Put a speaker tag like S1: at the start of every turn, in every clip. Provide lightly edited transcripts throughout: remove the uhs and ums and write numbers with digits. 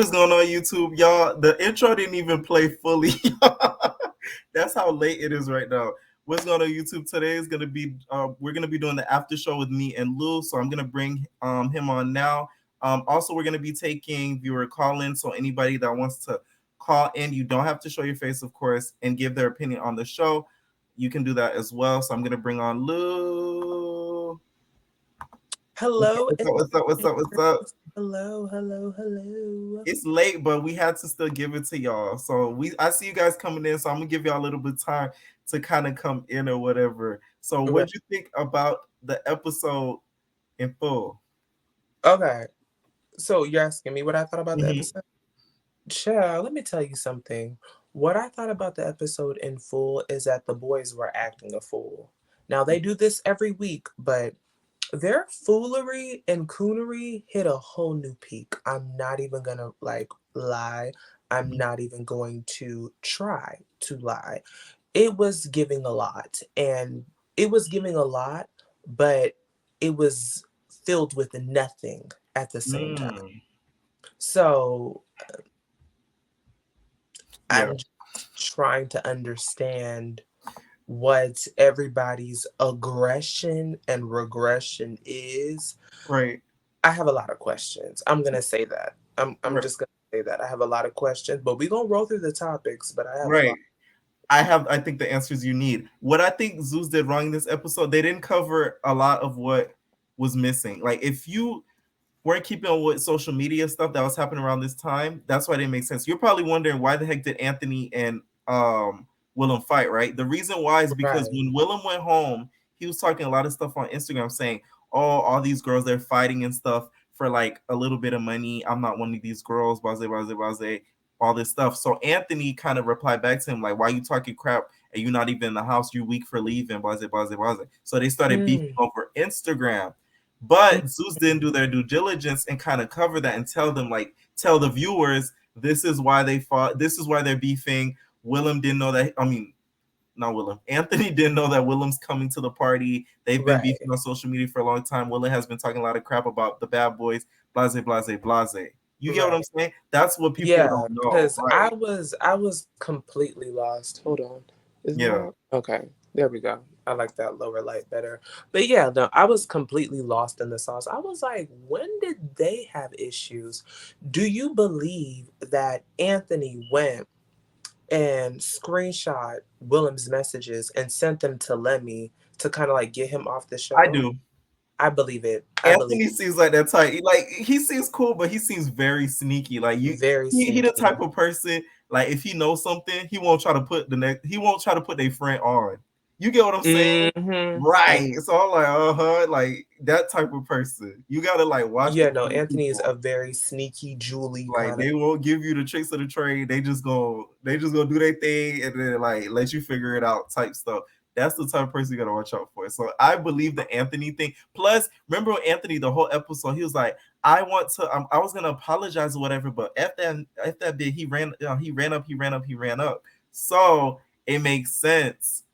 S1: is going on, YouTube? Y'all, the intro didn't even play fully. That's how late it is right now. What's going on, YouTube? Today is going to be, we're going to be doing the after show with me and Lou. So I'm going to bring him on now. Also, we're going to be taking viewer call-in. So anybody that wants to call in, you don't have to show your face, of course, and give their opinion on the show. You can do that as well. So I'm going to bring on Lou.
S2: Hello.
S1: What's up?
S2: Hello.
S1: It's late, but we had to still give it to y'all. So I see you guys coming in, so I'm gonna give y'all a little bit of time to kind of come in or whatever. So what do you think about the episode in full?
S2: Okay. So you're asking me what I thought about the episode? Child, let me tell you something. What I thought about the episode in full is that the boys were acting a fool. Now they do this every week, but their foolery and coonery hit a whole new peak. I'm not even gonna lie. I'm not even going to try to lie. It was giving a lot, and it was giving a lot, but it was filled with nothing at the same time. So I'm just trying to understand what everybody's aggression and regression is.
S1: Right.
S2: I have a lot of questions. I'm gonna say that. I'm just gonna say that. I have a lot of questions, but we're gonna roll through the topics, but I have a lot.
S1: I think the answers you need. What I think Zeus did wrong in this episode, they didn't cover a lot of what was missing. Like if you weren't keeping on with social media stuff that was happening around this time, that's why it didn't make sense. You're probably wondering why the heck did Anthony and Willem fight, right? The reason why is because when Willem went home, he was talking a lot of stuff on Instagram saying, oh, all these girls, they're fighting and stuff for like a little bit of money. I'm not one of these girls, blah, all this stuff. So Anthony kind of replied back to him, like, why are you talking crap and you're not even in the house? You're weak for leaving, blah. So they started beefing over Instagram. But Zeus didn't do their due diligence and kind of cover that and tell them, like, tell the viewers, this is why they fought. This is why they're beefing. Willem didn't know that. I mean, not Willem. Anthony didn't know that Willem's coming to the party. They've been beefing on social media for a long time. Willem has been talking a lot of crap about the bad boys, blase. You get what I'm saying? That's what people don't know.
S2: Because I was completely lost. Hold on. Okay. There we go. I like that lower light better. But yeah, no, I was completely lost in the sauce. I was like, when did they have issues? Do you believe that Anthony went and screenshot Willem's messages and sent them to Lemmy to kind of like get him off the show?
S1: I do.
S2: I believe it.
S1: Anthony seems like that type. Like he seems cool, but he seems very sneaky. Like he the type of person. Like if he knows something, he won't try to put their friend on. You get what I'm saying? Right. So I'm like, like that type of person. You gotta like watch.
S2: Yeah, no, Anthony is a very sneaky Julie.
S1: Like they won't give you the tricks of the trade. They just gonna do their thing and then like let you figure it out type stuff. That's the type of person you gotta watch out for. So I believe the Anthony thing. Plus, remember Anthony, the whole episode, he was like, I was gonna apologize or whatever, but if that bit, he ran up. So it makes sense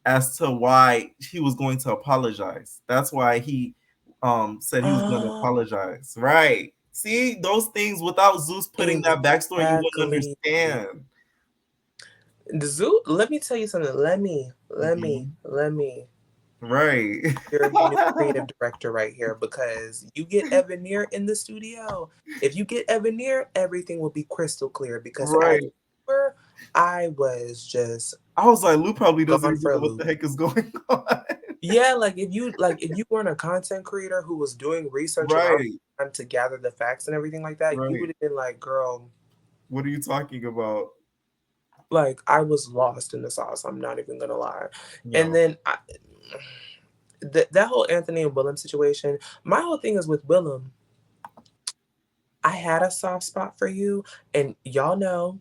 S1: as to why he was going to apologize. That's why he said he was gonna apologize. Right. See, those things without Zeus putting that backstory, you wouldn't understand.
S2: Zeus, let me tell you something. Let me.
S1: Right.
S2: You're a new creative director right here because you get Evan Neer in the studio. If you get Evan Neer, everything will be crystal clear because I was
S1: like, Lou probably doesn't even know what the heck is going on.
S2: Yeah, like if you weren't a content creator who was doing research around to gather the facts and everything like that, you would have been like, girl,
S1: what are you talking about?
S2: Like I was lost in the sauce. I'm not even gonna lie. No. And then that whole Anthony and Willem situation, my whole thing is with Willem. I had a soft spot for you, and y'all know,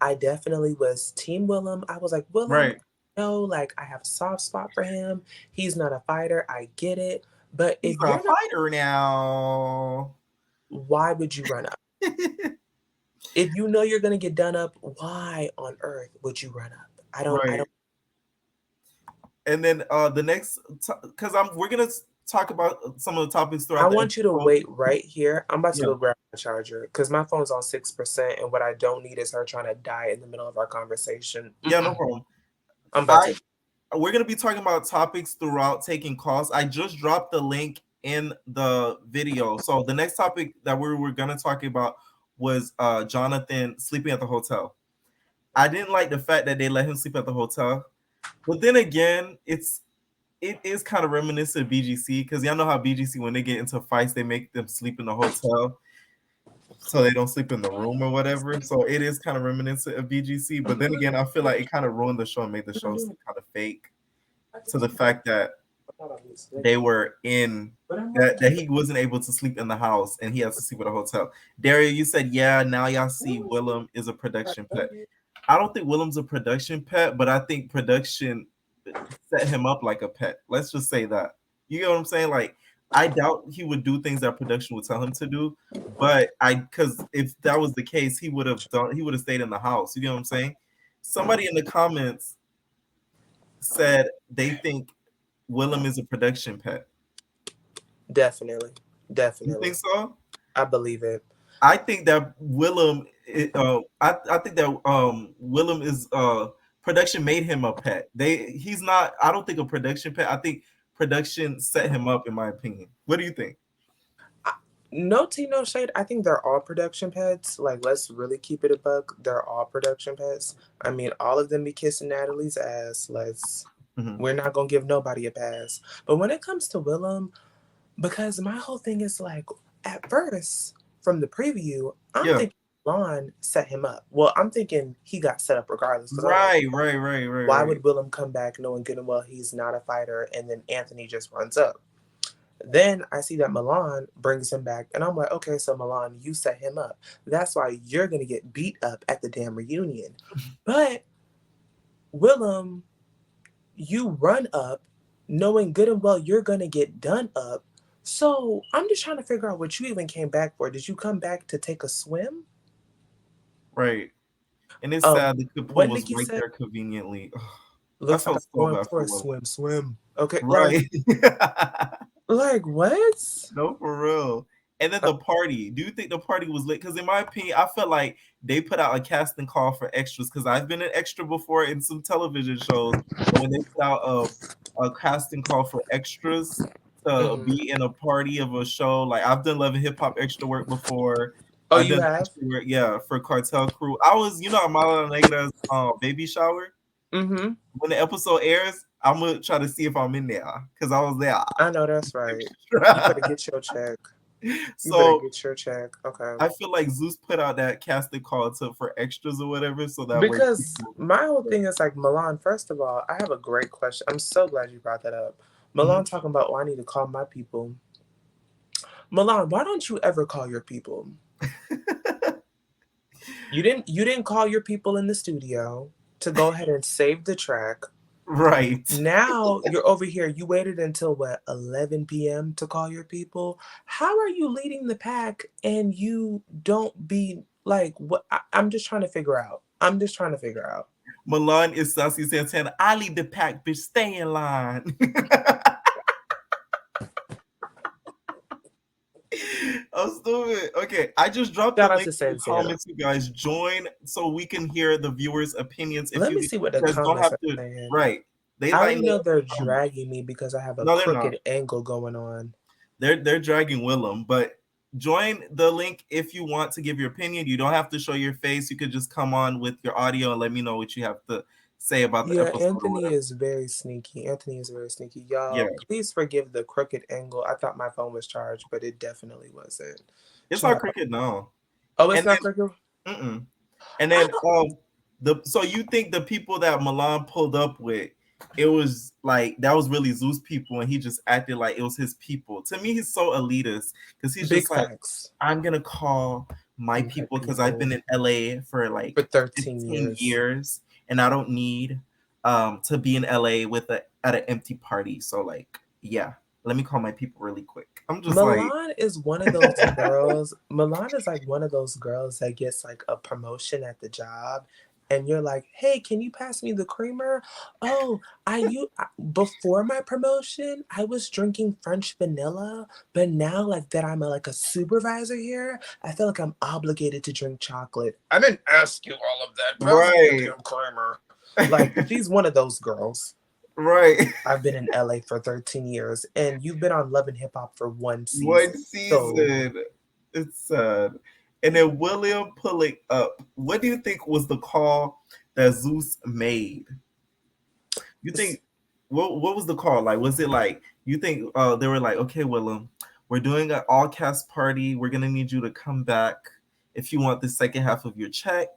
S2: I definitely was Team Willem. I was like, Willem, no, like I have a soft spot for him. He's not a fighter. I get it. But if you're
S1: a fighter now,
S2: why would you run up? If you know you're gonna get done up, why on earth would you run up? I don't.
S1: And then the next, because we're gonna talk about some of the topics
S2: I
S1: throughout the
S2: want you to
S1: episode?
S2: wait right here. I'm about to
S1: Yeah.
S2: go grab my charger because my phone's on 6%, and what I don't need is her trying to die in the middle of our conversation.
S1: Yeah, no problem.
S2: I'm about
S1: I
S2: to.
S1: We're gonna be talking about topics throughout taking calls. I just dropped the link in the video. So the next topic that we were gonna talk about was Jonathan sleeping at the hotel. I didn't like the fact that they let him sleep at the hotel. But then again, it is kind of reminiscent of BGC because y'all know how BGC when they get into fights they make them sleep in the hotel so they don't sleep in the room or whatever. So it is kind of reminiscent of BGC. But then again, I feel like it kind of ruined the show and made the show seem kind of fake. To the fact that they were in that he wasn't able to sleep in the house and he has to sleep at a hotel. Daria, you said yeah. Now y'all see Willem is a production pet. I don't think Willem's a production pet, but I think production set him up like a pet. Let's just say that. You get what I'm saying? Like, I doubt he would do things that production would tell him to do, but because if that was the case, he would have stayed in the house. You get what I'm saying? Somebody in the comments said they think Willem is a production pet.
S2: Definitely.
S1: You think so?
S2: I believe it.
S1: I think that Willem. I think that Willem is production made him a pet. He's not. I don't think a production pet. I think production set him up. In my opinion, what do you think?
S2: No tea, no shade. I think they're all production pets. Like, let's really keep it a buck. They're all production pets. I mean, all of them be kissing Natalie's ass. We're not gonna give nobody a pass. But when it comes to Willem, because my whole thing is like, at first, from the preview, I'm thinking Ron set him up. Well, I'm thinking he got set up regardless.
S1: Right.
S2: Why would Willem come back knowing good and well he's not a fighter, and then Anthony just runs up? Then I see that Milan brings him back, and I'm like, okay, so Milan, you set him up. That's why you're gonna get beat up at the damn reunion. But Willem, you run up knowing good and well you're gonna get done up. So I'm just trying to figure out what you even came back for. Did you come back to take a swim?
S1: Right. And it's sad the Kapoo was right there conveniently.
S2: Looks like I'm going for a swim. Okay,
S1: right.
S2: Like what?
S1: No, for real. And then the party. Do you think the party was lit? Because in my opinion, I felt like they put out a casting call for extras. Because I've been an extra before in some television shows. When they put out a casting call for extras to be in a party of a show. Like I've done Love and Hip Hop extra work before.
S2: Oh, you have?
S1: Work, yeah, for Cartel Crew. I was, Milan Negra's baby shower.
S2: Mm-hmm.
S1: When the episode airs, I'm gonna try to see if I'm in there because I was there.
S2: I know that's right. You better get your check.
S1: So
S2: get your check. Okay.
S1: I feel like Zeus put out that casting call for extras or whatever, so that
S2: because my whole thing is like Milan. First of all, I have a great question. I'm so glad you brought that up. Milan talking about, I need to call my people. Milan, why don't you ever call your people? You didn't call your people in the studio to go ahead and save the track.
S1: Right.
S2: Now you're over here. You waited until 11 p.m. to call your people. How are you leading the pack and you don't be like what? I'm just trying to figure out.
S1: Milan is Sassy Santana. I lead the pack, bitch. Stay in line. I'm stupid. Okay, I just dropped the link in the comments. You guys join so we can hear the viewers' opinions.
S2: Let me see what the comments are saying.
S1: Right.
S2: I already know they're dragging me because I have a crooked angle going on.
S1: They're dragging Willem, but join the link if you want to give your opinion. You don't have to show your face. You could just come on with your audio and let me know what you have to say about the episode.
S2: Anthony is very sneaky. Y'all, please forgive the crooked angle. I thought my phone was charged, but it definitely wasn't.
S1: It's not crooked now.
S2: Oh, it's not crooked?
S1: Mm-mm. And then so you think the people that Milan pulled up with, it was like that was really Zeus people and he just acted like it was his people. To me, he's so elitist because he's just like, I'm gonna call my people because I've been in LA for 13 years and I don't need to be in LA at an empty party. So let me call my people really quick. I'm just
S2: Milan is one of those girls. Milan is like one of those girls that gets like a promotion at the job and you're like, hey, can you pass me the creamer? Oh, before my promotion, I was drinking French vanilla, but now like that I'm like a supervisor here, I feel like I'm obligated to drink chocolate. I didn't ask you all of that. Pass me the
S1: Right.
S2: damn creamer. Like, she's one of those girls.
S1: Right.
S2: I've been in LA for 13 years, and you've been on Love and Hip Hop for one
S1: One
S2: season. So,
S1: season. It's sad. And then William pulling up. What do you think was the call that Zeus made? You think what was the call? Like, was it like you think they were like, okay, Willem, we're doing an all cast party. We're gonna need you to come back if you want the second half of your check.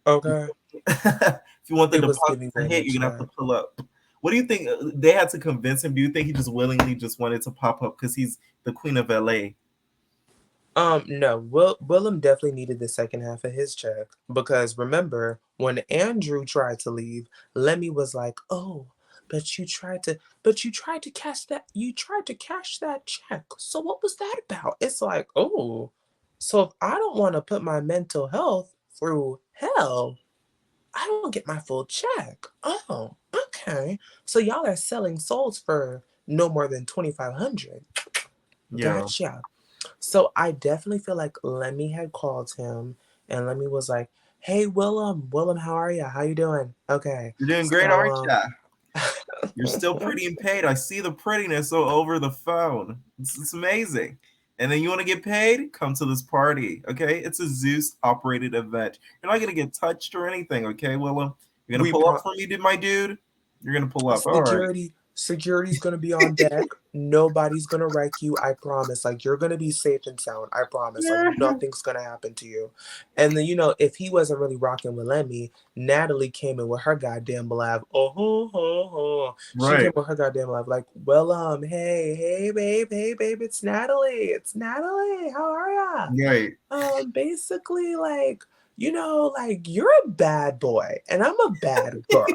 S2: okay.
S1: If you want the
S2: It was
S1: deposit
S2: giving
S1: to hit,
S2: Willem
S1: you're gonna have to
S2: check.
S1: pull up. What do you think? They had to convince him. Do you think he just willingly just wanted to pop up because he's the queen of LA?
S2: No, Willem definitely needed the second half of his check because remember when Andrew tried to leave, Lemmy was like, "Oh, but you tried to cash that check. So what was that about?" It's like, oh, so if I don't want to put my mental health through hell, I don't get my full check. Oh, okay. So y'all are selling souls for no more than 2,500.
S1: Yeah,
S2: Gotcha. So I definitely feel like Lemmy had called him, and Lemmy was like, "Hey, Willem, how are you? How you doing? Okay,
S1: you're doing great,
S2: so
S1: aren't you? You're still pretty and paid. I see the prettiness over the phone. It's amazing. And then you want to get paid? Come to this party, okay? It's a Zeus operated event. You're not gonna get touched or anything, okay, Willem? You're gonna
S2: we
S1: pull up
S2: pro-
S1: for me, my dude. You're gonna pull up. All right.
S2: security's gonna be on deck. Nobody's gonna wreck you. I promise. Like you're gonna be safe and sound. I promise. Like nothing's gonna happen to you. And then if he wasn't really rocking with Lemmy, Natalie came in with her goddamn blab. Oh, ho, ho, ho. She came
S1: Right.
S2: with her goddamn blab. Like, hey babe, it's Natalie. It's Natalie. How are ya?
S1: Right.
S2: Basically, like like you're a bad boy and I'm a bad girl.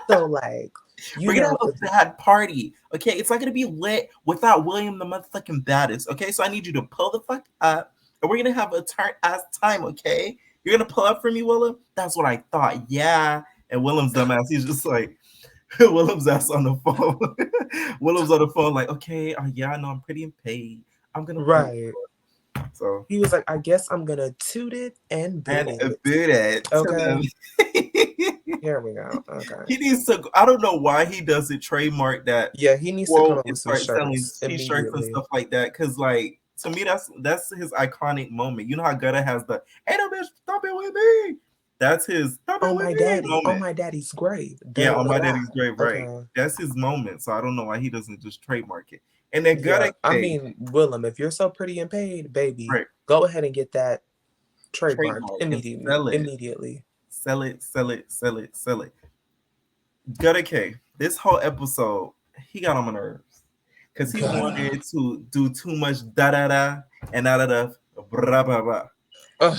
S2: So like,
S1: We're gonna have
S2: for
S1: a bad party. Okay, it's not gonna be lit without William the motherfucking baddest. Okay, so I need you to pull the fuck up, and we're gonna have a turn ass time. Okay, you're gonna pull up for me, Willem. That's what I thought. Yeah. And Willem's dumbass, he's just like Willem's ass on the phone. Willem's on the phone, like, okay, yeah, no, I'm pretty and paid. I'm gonna pull
S2: right.
S1: up. So
S2: He was like, I guess I'm gonna toot it and boot
S1: and
S2: it.
S1: boot it to
S2: Okay.
S1: them.
S2: Here we go. Okay.
S1: He needs to. I don't know why he doesn't trademark that
S2: Yeah, he needs to come
S1: quote
S2: up
S1: and
S2: with some
S1: start selling
S2: shirts
S1: t-shirts and
S2: immediately.
S1: stuff like that. Cause like to me, that's his iconic moment. You know how Gutta has the "Ain't no bitch stopping with me." That's his "stopping with me"
S2: On
S1: moment.
S2: my daddy's grave.
S1: Yeah,
S2: Da,
S1: on
S2: da,
S1: my
S2: da.
S1: daddy's grave, right?
S2: Okay.
S1: That's his moment. So I don't know why he doesn't just trademark it. And then
S2: Yeah.
S1: Gutta
S2: I
S1: K,
S2: mean, Willem, if you're so pretty and paid, baby,
S1: right?
S2: go ahead and get that trademarked
S1: Trademark and
S2: immediately.
S1: sell it,
S2: Immediately.
S1: sell it, sell it, sell it, sell it. Gutta K, this whole episode, he got on my nerves because he
S2: Gotta.
S1: wanted to do too much da da da and da da da blah blah blah.
S2: Ugh.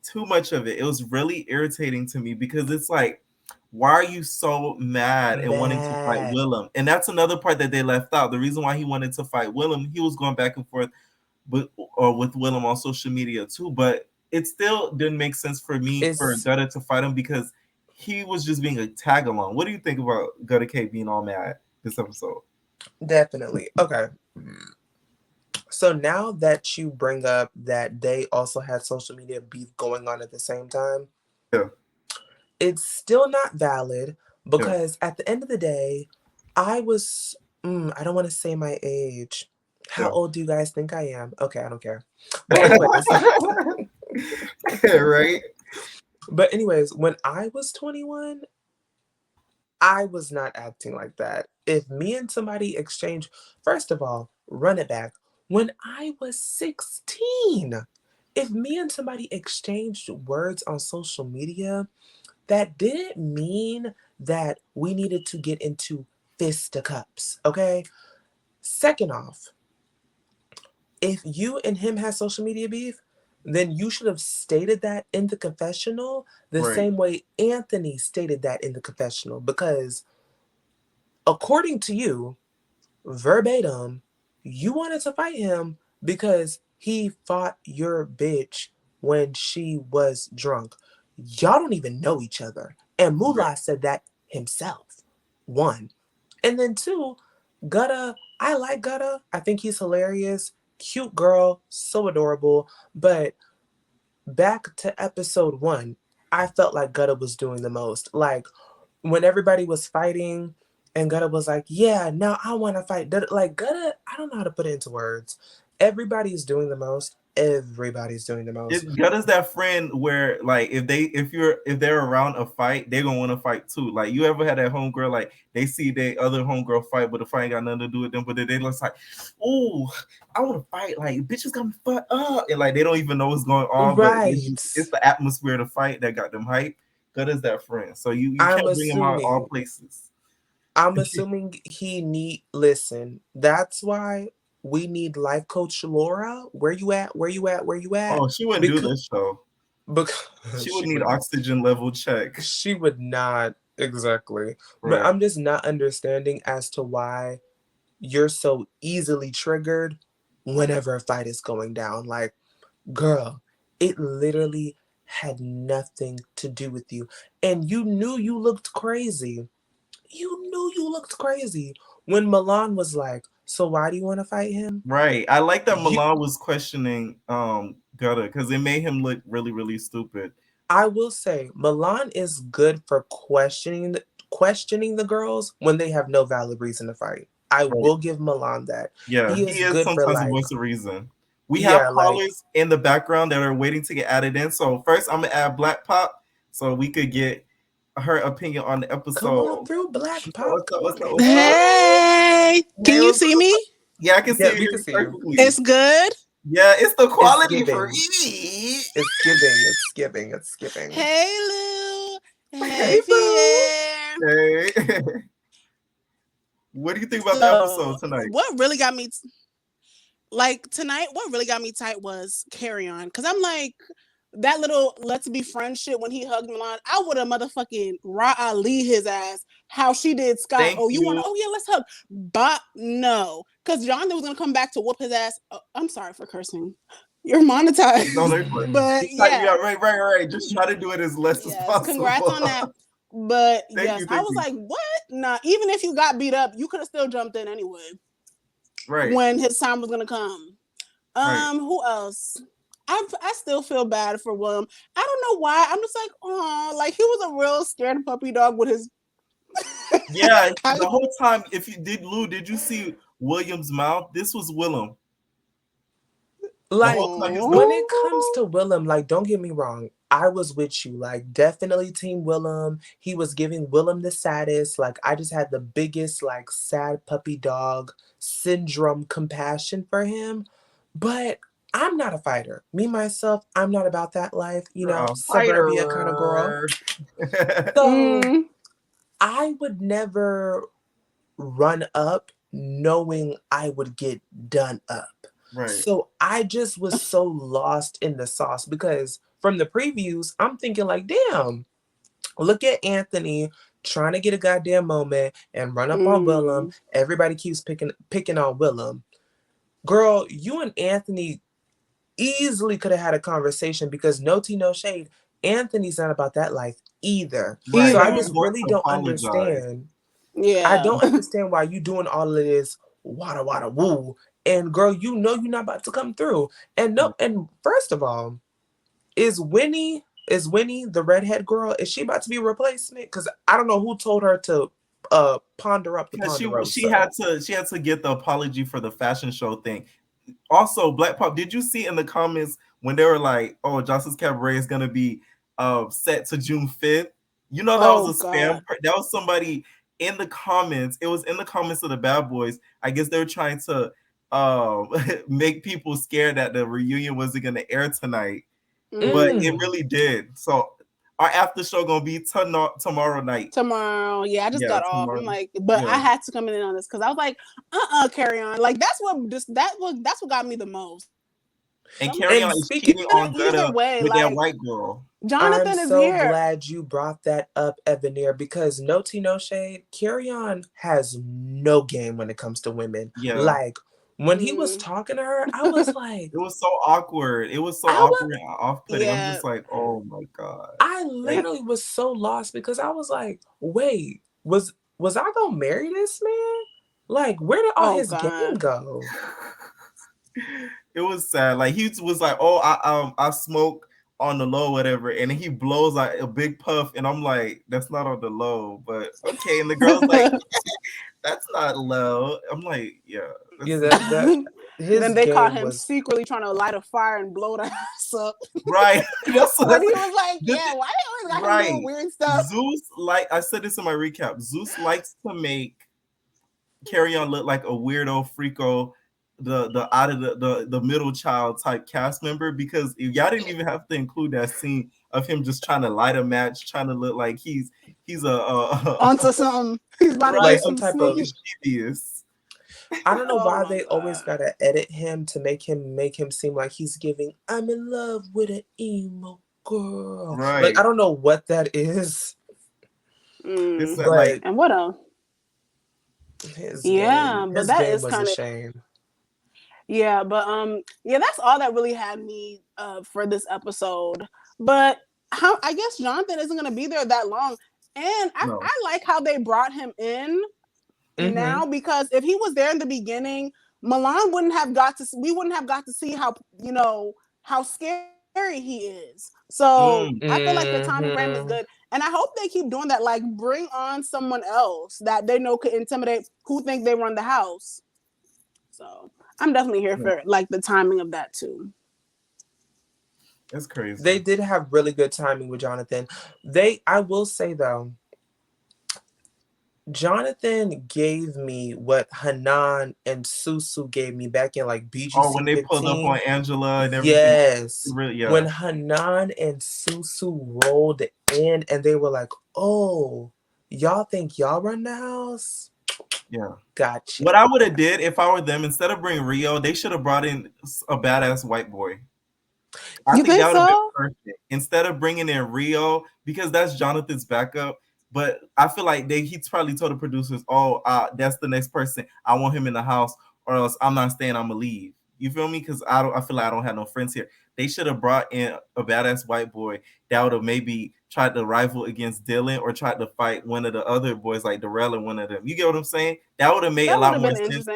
S1: Too much of it. It was really irritating to me because it's like, why are you so mad and wanting to fight
S2: Mad.
S1: Willem? And that's another part that they left out. The reason why he wanted to fight Willem, he was going back and forth with Willem on social media too, but it still didn't make sense for me for
S2: It's
S1: Gutta to fight him because he was just being a tag along. What do you think about Gutta K being all mad this episode?
S2: definitely. Okay. So now that you bring up that they also had social media beef going on at the same time,
S1: Yeah,
S2: it's still not valid
S1: yeah.
S2: because at the end of the day, I was, I don't want to say my age. How
S1: Yeah.
S2: old do you guys think I am? Okay, I don't care. But anyways,
S1: Right?
S2: when I was 21, I was not acting like that. If me and somebody exchange, first of all, run it back. When I was 16, if me and somebody exchanged words on social media, that didn't mean that we needed to get into fisticuffs, okay? Second off, if you and him had social media beef, then you should have stated that in the confessional the
S1: Right.
S2: same way Anthony stated that in the confessional because according to you, verbatim, you wanted to fight him because he fought your bitch when she was drunk. y'all don't even know each other. And Moolah said that himself. One. And then two, Gutta, I like Gutta. I think he's hilarious. Cute girl, so adorable. But back to episode 1, I felt like Gutta was doing the most. Like when everybody was fighting and Gutta was like, yeah, now I want to fight. Like Gutta, I don't know how to put it into words. Everybody's doing the most. Everybody's doing the most.
S1: Gutta's that friend where like if they're around a fight, they're gonna want to fight too. Like you ever had that homegirl like they see their other homegirl fight, but the fight ain't got nothing to do with them, but they just like, oh, I want to fight. Like bitches got me fucked up, and like they don't even know what's going on,
S2: Right.
S1: but it's the atmosphere of the fight that got them hype. Gutta's that friend, so you can't bring him out all places.
S2: I'm assuming listen. That's why we need life coach Laura. Where you at? Where you at? Where you at?
S1: Oh, she wouldn't do this show.
S2: Because
S1: she would need oxygen level check.
S2: She would not, exactly.
S1: Right.
S2: But I'm just not understanding as to why you're so easily triggered whenever a fight is going down. Like, girl, it literally had nothing to do with you. And you knew you looked crazy. You knew you looked crazy when Milan was like, so why do you want to fight him?
S1: Right. I like that Milan was questioning Gutta because it made him look really, really stupid.
S2: I will say Milan is good for questioning the girls when they have no valid reason to fight. I will give Milan that.
S1: Yeah, he is
S2: good
S1: sometimes
S2: for
S1: a voice of reason. We have callers in the background that are waiting to get added in. So first I'm gonna add Black Pop so we could get her opinion on the episode.
S2: Come on through, Black Pop.
S3: What's up? Hey, can you see me?
S1: Yeah, I can see you.
S2: We can see you.
S3: It's good.
S1: Yeah, it's the quality for me.
S2: It's giving.
S3: Hey, Lou. Hey, Pierre.
S1: Hey. What do you think about the episode tonight?
S3: What really got me tonight? What really got me tight was Carry On, because I'm like that little let's be friends shit when he hugged Milan. I would have motherfucking Ra Ali his ass. How she did Scott. You want to? Oh yeah, let's hug. But no, because Jonathan was gonna come back to whoop his ass. Oh, I'm sorry for cursing. You're monetized.
S1: No,
S3: but yeah,
S1: right. Just try to do it as less as possible.
S3: Congrats on that. But thank you. Like, what? Nah, even if you got beat up, you could have still jumped in anyway.
S1: Right.
S3: When his time was gonna come. Who else? I still feel bad for Willem. I don't know why. I'm just like, oh, like he was a real scared puppy dog with his.
S1: Yeah, the whole time. If you did, Lou, did you see William's mouth? This was Willem.
S2: Like when it comes to Willem, like don't get me wrong, I was with you. Like definitely Team Willem. He was giving Willem the saddest. Like I just had the biggest like sad puppy dog syndrome compassion for him. But I'm not a fighter. Me myself, I'm not about that life. You know, suburbia kind of girl. So I would never run up knowing I would get done up.
S1: Right.
S2: So I just was so lost in the sauce because from the previews, I'm thinking like, damn, look at Anthony trying to get a goddamn moment and run up on Willem. Everybody keeps picking on Willem. Girl, you and Anthony easily could have had a conversation because no tea, no shade. Anthony's not about that life either.
S1: Right.
S2: So I just really don't understand.
S3: Yeah.
S2: I don't understand why you doing all of this wada wada woo. And girl, you know you're not about to come through. And first of all, is Winnie the redhead girl? Is she about to be a replacement? Because I don't know who told her to ponder up the Ponderosa.
S1: She had to get the apology for the fashion show thing. Also, Black Pop, did you see in the comments when they were like, "Oh, Johnson's Cabaret is gonna be set to June 5th"? You know that was a spam. That was somebody in the comments. It was in the comments of the Bad Boys. I guess they were trying to make people scared that the reunion wasn't going to air tonight, but it really did. So our after show gonna be tomorrow night.
S3: Tomorrow, yeah. I just got off. I'm like, but I had to come in on this because I was like, Carry On. Like that's what got me the most.
S1: And Carry On is cheating on Gutta with that white girl.
S3: Jonathan is here.
S2: I'm so glad you brought that up, Ebeneer, because no tea, no shade. Carry On has no game when it comes to women.
S1: Yeah.
S2: Like When he was talking to her, I was like,
S1: it was so awkward. It was so
S2: I was,
S1: awkward and off-putting. I'm
S3: Yeah.
S1: just like, oh my god.
S2: I literally was so lost because I was like, wait, was I gonna marry this man? Like, where did all his game go?
S1: It was sad. Like he was like, oh, I smoke on the low, whatever, and then he blows like a big puff, and I'm like, that's not on the low, but okay. And the girl's like, that's not low. I'm like, yeah.
S2: Yeah, that his
S3: then they caught
S2: game
S3: him
S2: was
S3: secretly trying to light a fire and blow the house up.
S1: right. That's what
S3: When he was like, yeah, why they always got him doing weird stuff?
S1: Zeus, like I said this in my recap, Zeus likes to make Carry On look like a weirdo, freako, the out of the middle child type cast member, because y'all didn't even have to include that scene of him just trying to light a match, trying to look like he's
S3: onto something. He's about
S2: like
S3: to
S2: some type of
S1: mischievous.
S2: I don't know why they always gotta edit him to make him seem like he's giving I'm in love with an emo girl.
S1: Right.
S2: Like I don't know what that is.
S1: It's
S2: But
S1: like,
S3: and what else? Yeah, but that is
S2: was
S3: kind
S2: a
S3: of
S2: shame.
S3: Yeah, but yeah, that's all that really had me for this episode. But I guess Jonathan isn't gonna be there that long, and I like how they brought him in now, because if he was there in the beginning, Milan wouldn't have got to. We wouldn't have got to see how how scary he is. So I feel like the time frame is good, and I hope they keep doing that. Like bring on someone else that they know could intimidate who think they run the house. So I'm definitely here for like the timing of that too.
S1: That's crazy.
S2: They did have really good timing with Jonathan. I will say though, Jonathan gave me what Hanan and Susu gave me back in like BGC.
S1: Oh, when they pulled up on Angela and everything.
S2: Yes.
S1: Really, yeah.
S2: When Hanan and Susu rolled in and they were like, oh, y'all think y'all run the house?
S1: Yeah.
S2: Gotcha.
S1: What I would have did if I were them, instead of bringing Rio, they should have brought in a badass white boy. I think that would have been perfect. Instead of bringing in Rio, because that's Jonathan's backup. But I feel like he's probably told the producers, oh, that's the next person. I want him in the house, or else I'm not staying, I'm gonna leave. You feel me? Because I feel like I don't have no friends here. They should have brought in a badass white boy that would have maybe tried to rival against Dylan, or tried to fight one of the other boys like Darrell or one of them. You get what I'm saying? That would have made a lot more sense.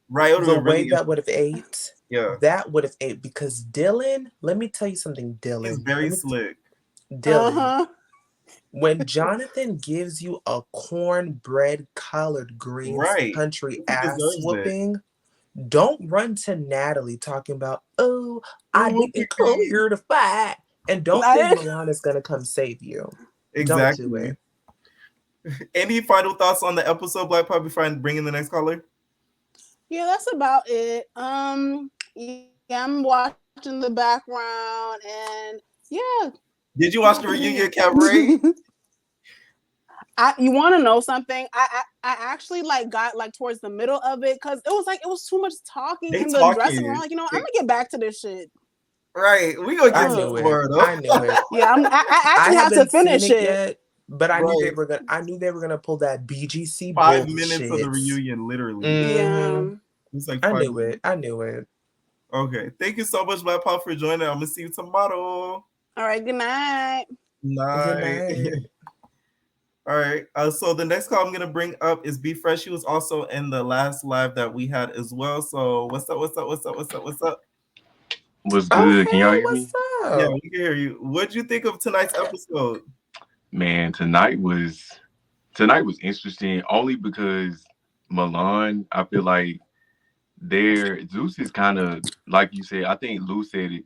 S1: Right?
S2: The way that would have ate.
S1: Yeah.
S2: That would have ate, because Dylan, let me tell you something, Dylan.
S1: He's very slick.
S2: Dylan. When Jonathan gives you a cornbread collard greens country ass whooping, don't run to Natalie talking about, oh, I didn't come here to fight. And don't think Milan is going to come save you.
S1: Exactly.
S2: Don't do
S1: it. Any final thoughts on the episode, Black Pop, before I bring in the next caller?
S3: Yeah, that's about it. Yeah, I'm watching the background, and yeah.
S1: Did you watch the reunion cabaret?
S3: You want to know something? I actually got towards the middle of it, because it was too much talking in the dressing room. Like, I'm gonna get back to this shit.
S1: Right, we gonna get to it.
S2: I knew it.
S3: Yeah, I actually have to finish it.
S2: Yet, but I knew they were gonna. I knew they were gonna pull that BGC
S1: 5 minutes of the reunion, literally.
S3: Yeah,
S1: it's like
S2: I knew it. I knew it.
S1: Okay, thank you so much, Black Pop, for joining. I'm gonna see you tomorrow.
S3: All right, good night.
S1: Night. All right. So the next call I'm gonna bring up is B Fresh. She was also in the last live that we had as well. So what's up? What's
S4: good? Can y'all hear me?
S1: Yeah, we can hear you. What'd you think of tonight's episode?
S4: Man, tonight was interesting only because Milan, I feel like Zeus is kind of, like you said, I think Lou said it,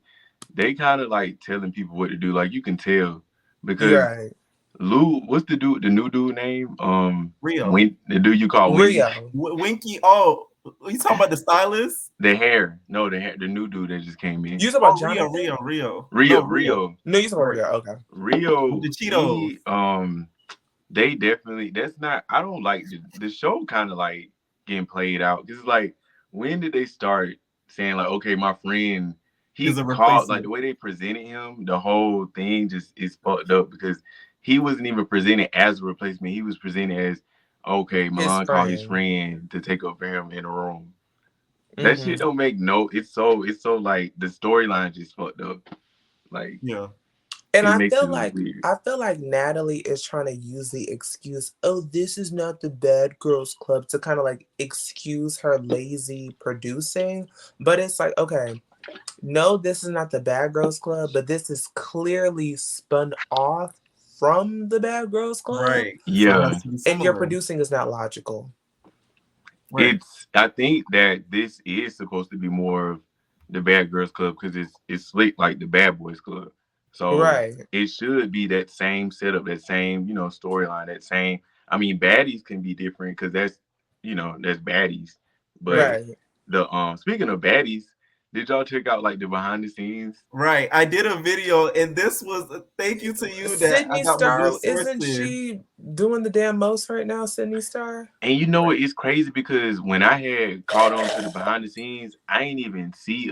S4: they kind of like telling people what to do. Like you can tell because Lou, what's the new dude name?
S1: Rio.
S4: The dude you call
S2: Rio.
S1: Winky. Oh, you talking about the stylist?
S4: The hair. No, the new dude that just came in.
S2: You talking about Jonathan?
S1: Rio.
S4: No, Rio.
S2: No, you talking about Rio. Okay.
S4: Rio.
S1: The Cheetos.
S4: They definitely. That's not. I don't like the show. Kind of like getting played out. Because like, when did they start saying like, okay, my friend, he's called, like the way they presented him, the whole thing just is fucked up, because he wasn't even presented as a replacement. He was presented as, okay, Milan called his friend to take up for him in a room. That shit
S2: Mm-hmm.
S4: don't make no. It's so like the storyline just fucked up. Like
S1: Yeah.
S2: And
S4: it makes it look weird.
S2: I feel like Natalie is trying to use the excuse, oh, this is not the bad girls club, to kind of like excuse her lazy producing. But it's like, okay, no, this is not the bad girls club, but this is clearly spun off from the bad girls club,
S1: Right. So it
S4: Yeah,
S1: has to be
S2: and your
S1: similar.
S2: producing is not logical.
S1: Right.
S4: I think that this is supposed to be more of the Bad Girls Club because it's slick like the Bad Boys Club. So
S2: Right,
S4: it should be that same setup, that same storyline, that same. I mean, baddies can be different because that's baddies. But
S2: right.
S4: the speaking of baddies, did y'all check out like the behind the scenes?
S1: Right. I did a video, and this was a thank you to you that I
S2: Sydney
S1: got my
S2: Star,
S1: good
S2: isn't
S1: sources.
S2: she doing the damn most right now, Sydney Star?
S4: And you know what? It's crazy because when I had caught on to the behind the scenes, I ain't even see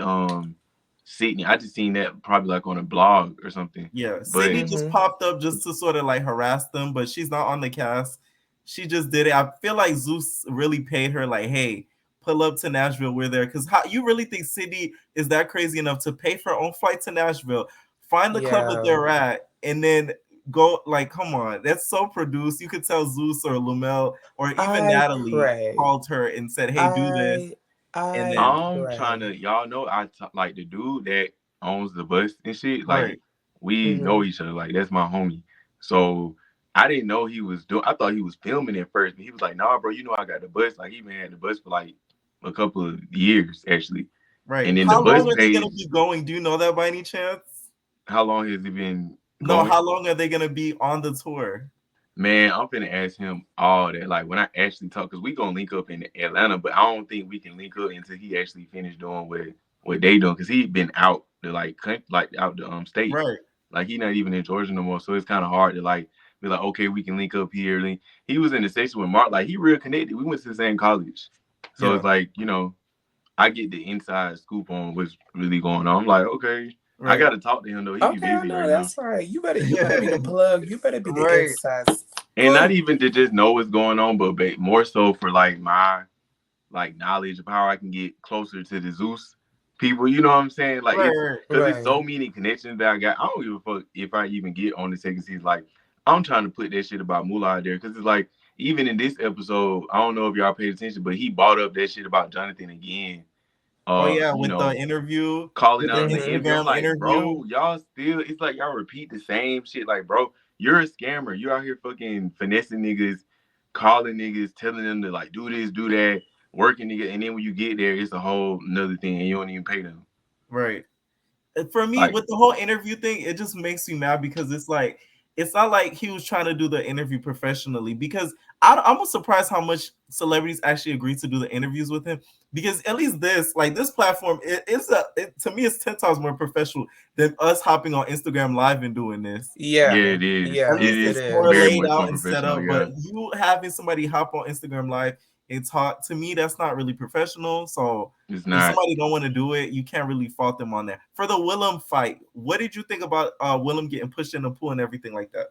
S4: Sydney. I just seen that probably like on a blog or something.
S1: Yeah.
S4: But
S1: Sydney just
S2: Mm-hmm.
S1: popped up just to sort of like harass them, but she's not on the cast. She just did it. I feel like Zeus really paid her, like, hey, pull up to Nashville. We're there. Because how you really think Sydney is that crazy enough to pay for her own flight to Nashville, find the club that
S2: Yeah.
S1: they're at, and then go? Like, come on. That's so produced. You could tell Zeus or Lumel or even
S2: I
S1: Natalie
S2: pray.
S1: called her and said, hey, do this.
S2: I
S1: And
S2: I
S1: then,
S4: I'm trying
S2: pray.
S4: to, y'all know, like the dude that owns the bus and shit.
S1: right.
S4: Like we
S2: Mm-hmm.
S4: know each other. Like that's my homie. So I didn't know he was doing. I thought he was filming at first, but he was like, "Nah, bro, you know I got the bus." Like he been had the bus for like a couple of years actually.
S1: Right.
S4: And then the
S1: How
S4: bus
S1: long are they
S2: Mm-hmm.
S1: going to
S4: page.
S1: be going? Do you know that by any chance?
S4: How long has it been
S1: No,
S4: going?
S1: how long are they going to be on the tour?
S4: Man, I'm finna ask him all that. Like when I actually talk, cause we gonna link up in Atlanta, but I don't think we can link up until he actually finished doing what they doing, cause he been out the like out the state,
S1: Right.
S4: like he not even in Georgia no more. So it's kind of hard to like be like, okay, we can link up here. He was in the station with Mark, like he real connected. We went to the same college, so
S1: Yeah.
S4: it's like I get the inside scoop on what's really going on. I'm like, okay, I
S1: Right.
S4: gotta talk to him though. He be
S2: Okay, I
S4: busy
S2: know
S4: right now.
S2: that's right. You better be the plug. You better be the
S1: Right.
S2: inside
S4: And not
S2: scoop.
S4: even to just know what's going on, but more so for like my like knowledge of how I can get closer to the Zeus people. You know what I'm saying? Like
S1: Right.
S4: it's
S1: Right.
S4: because it's
S2: Right.
S4: so many connections that I got. I don't give a fuck if I even get on the second season. Like I'm trying to put that shit about Moolah out there because it's like even in this episode, I don't know if y'all paid attention, but he brought up that shit about Jonathan again.
S1: Oh yeah,
S4: You
S1: with the
S4: know,
S1: interview,
S4: calling
S1: with the
S4: out the
S2: Mm-hmm.
S4: interview. I'm
S1: Instagram
S4: like,
S1: interview.
S4: bro, y'all still, it's like y'all repeat the same shit. Like, bro, you're a scammer. You out here fucking finessing niggas, calling niggas, telling them to like do this, do that, working nigga. And then when you get there, it's a whole another thing and you don't even pay them.
S1: Right. For me,
S4: Like,
S1: with the whole interview thing, it just makes me mad because it's like it's not like he was trying to do the interview professionally. Because I'm surprised how much celebrities actually agree to do the interviews with him. Because at least this platform, to me, it's 10 times more professional than us hopping on Instagram Live and doing this.
S4: yeah,
S2: Yeah.
S4: it is.
S1: At
S2: Yeah,
S4: It
S1: least
S2: it
S4: is
S1: it's more
S4: very
S2: is.
S1: laid
S4: much more
S1: out and set
S4: professional.
S1: up.
S4: Yeah.
S1: But you having somebody hop on Instagram Live and talk, to me, that's not really professional. So
S4: It's
S1: if
S4: not.
S1: somebody don't want to do it, you can't really fault them on that. For the Willem fight, what did you think about Willem getting pushed in the pool and everything like that?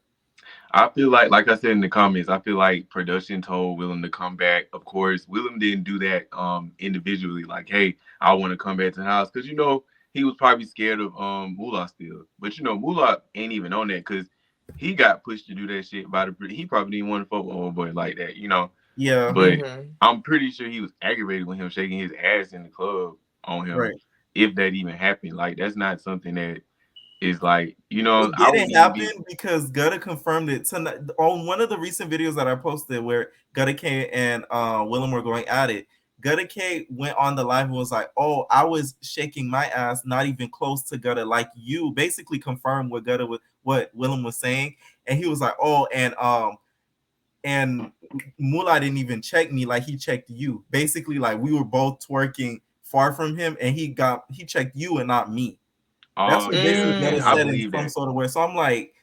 S4: I feel like I said in the comments, I feel like production told Willem to come back. Of course, Willem didn't do that individually. Like, hey, I want to come back to the house because he was probably scared of Moolah still. But Moolah ain't even on that because he got pushed to do that shit by the. He probably didn't want to fuck with old boy like that.
S1: Yeah,
S4: But
S2: Mm-hmm.
S4: I'm pretty sure he was aggravated with him shaking his ass in the club on him.
S1: right.
S4: If that even happened, like that's not something that is like
S1: It
S4: I wouldn't
S1: didn't
S4: even
S1: happen
S4: be.
S1: because Gutta confirmed it tonight on one of the recent videos that I posted where Gutta K and Willem were going at it. Gutta K went on the live and was like, "Oh, I was shaking my ass, not even close to Gutta, like you." Basically, confirmed what Willem was saying, and he was like, "Oh, and Mullah didn't even check me like he checked you. Basically, like we were both twerking far from him, and he checked you and not me." That's
S4: Oh
S1: what
S4: yeah,
S1: basically Gutta
S4: yeah, I
S1: said
S2: Mm.
S1: in
S4: believe
S1: some
S4: that.
S1: sort of way. So I'm like,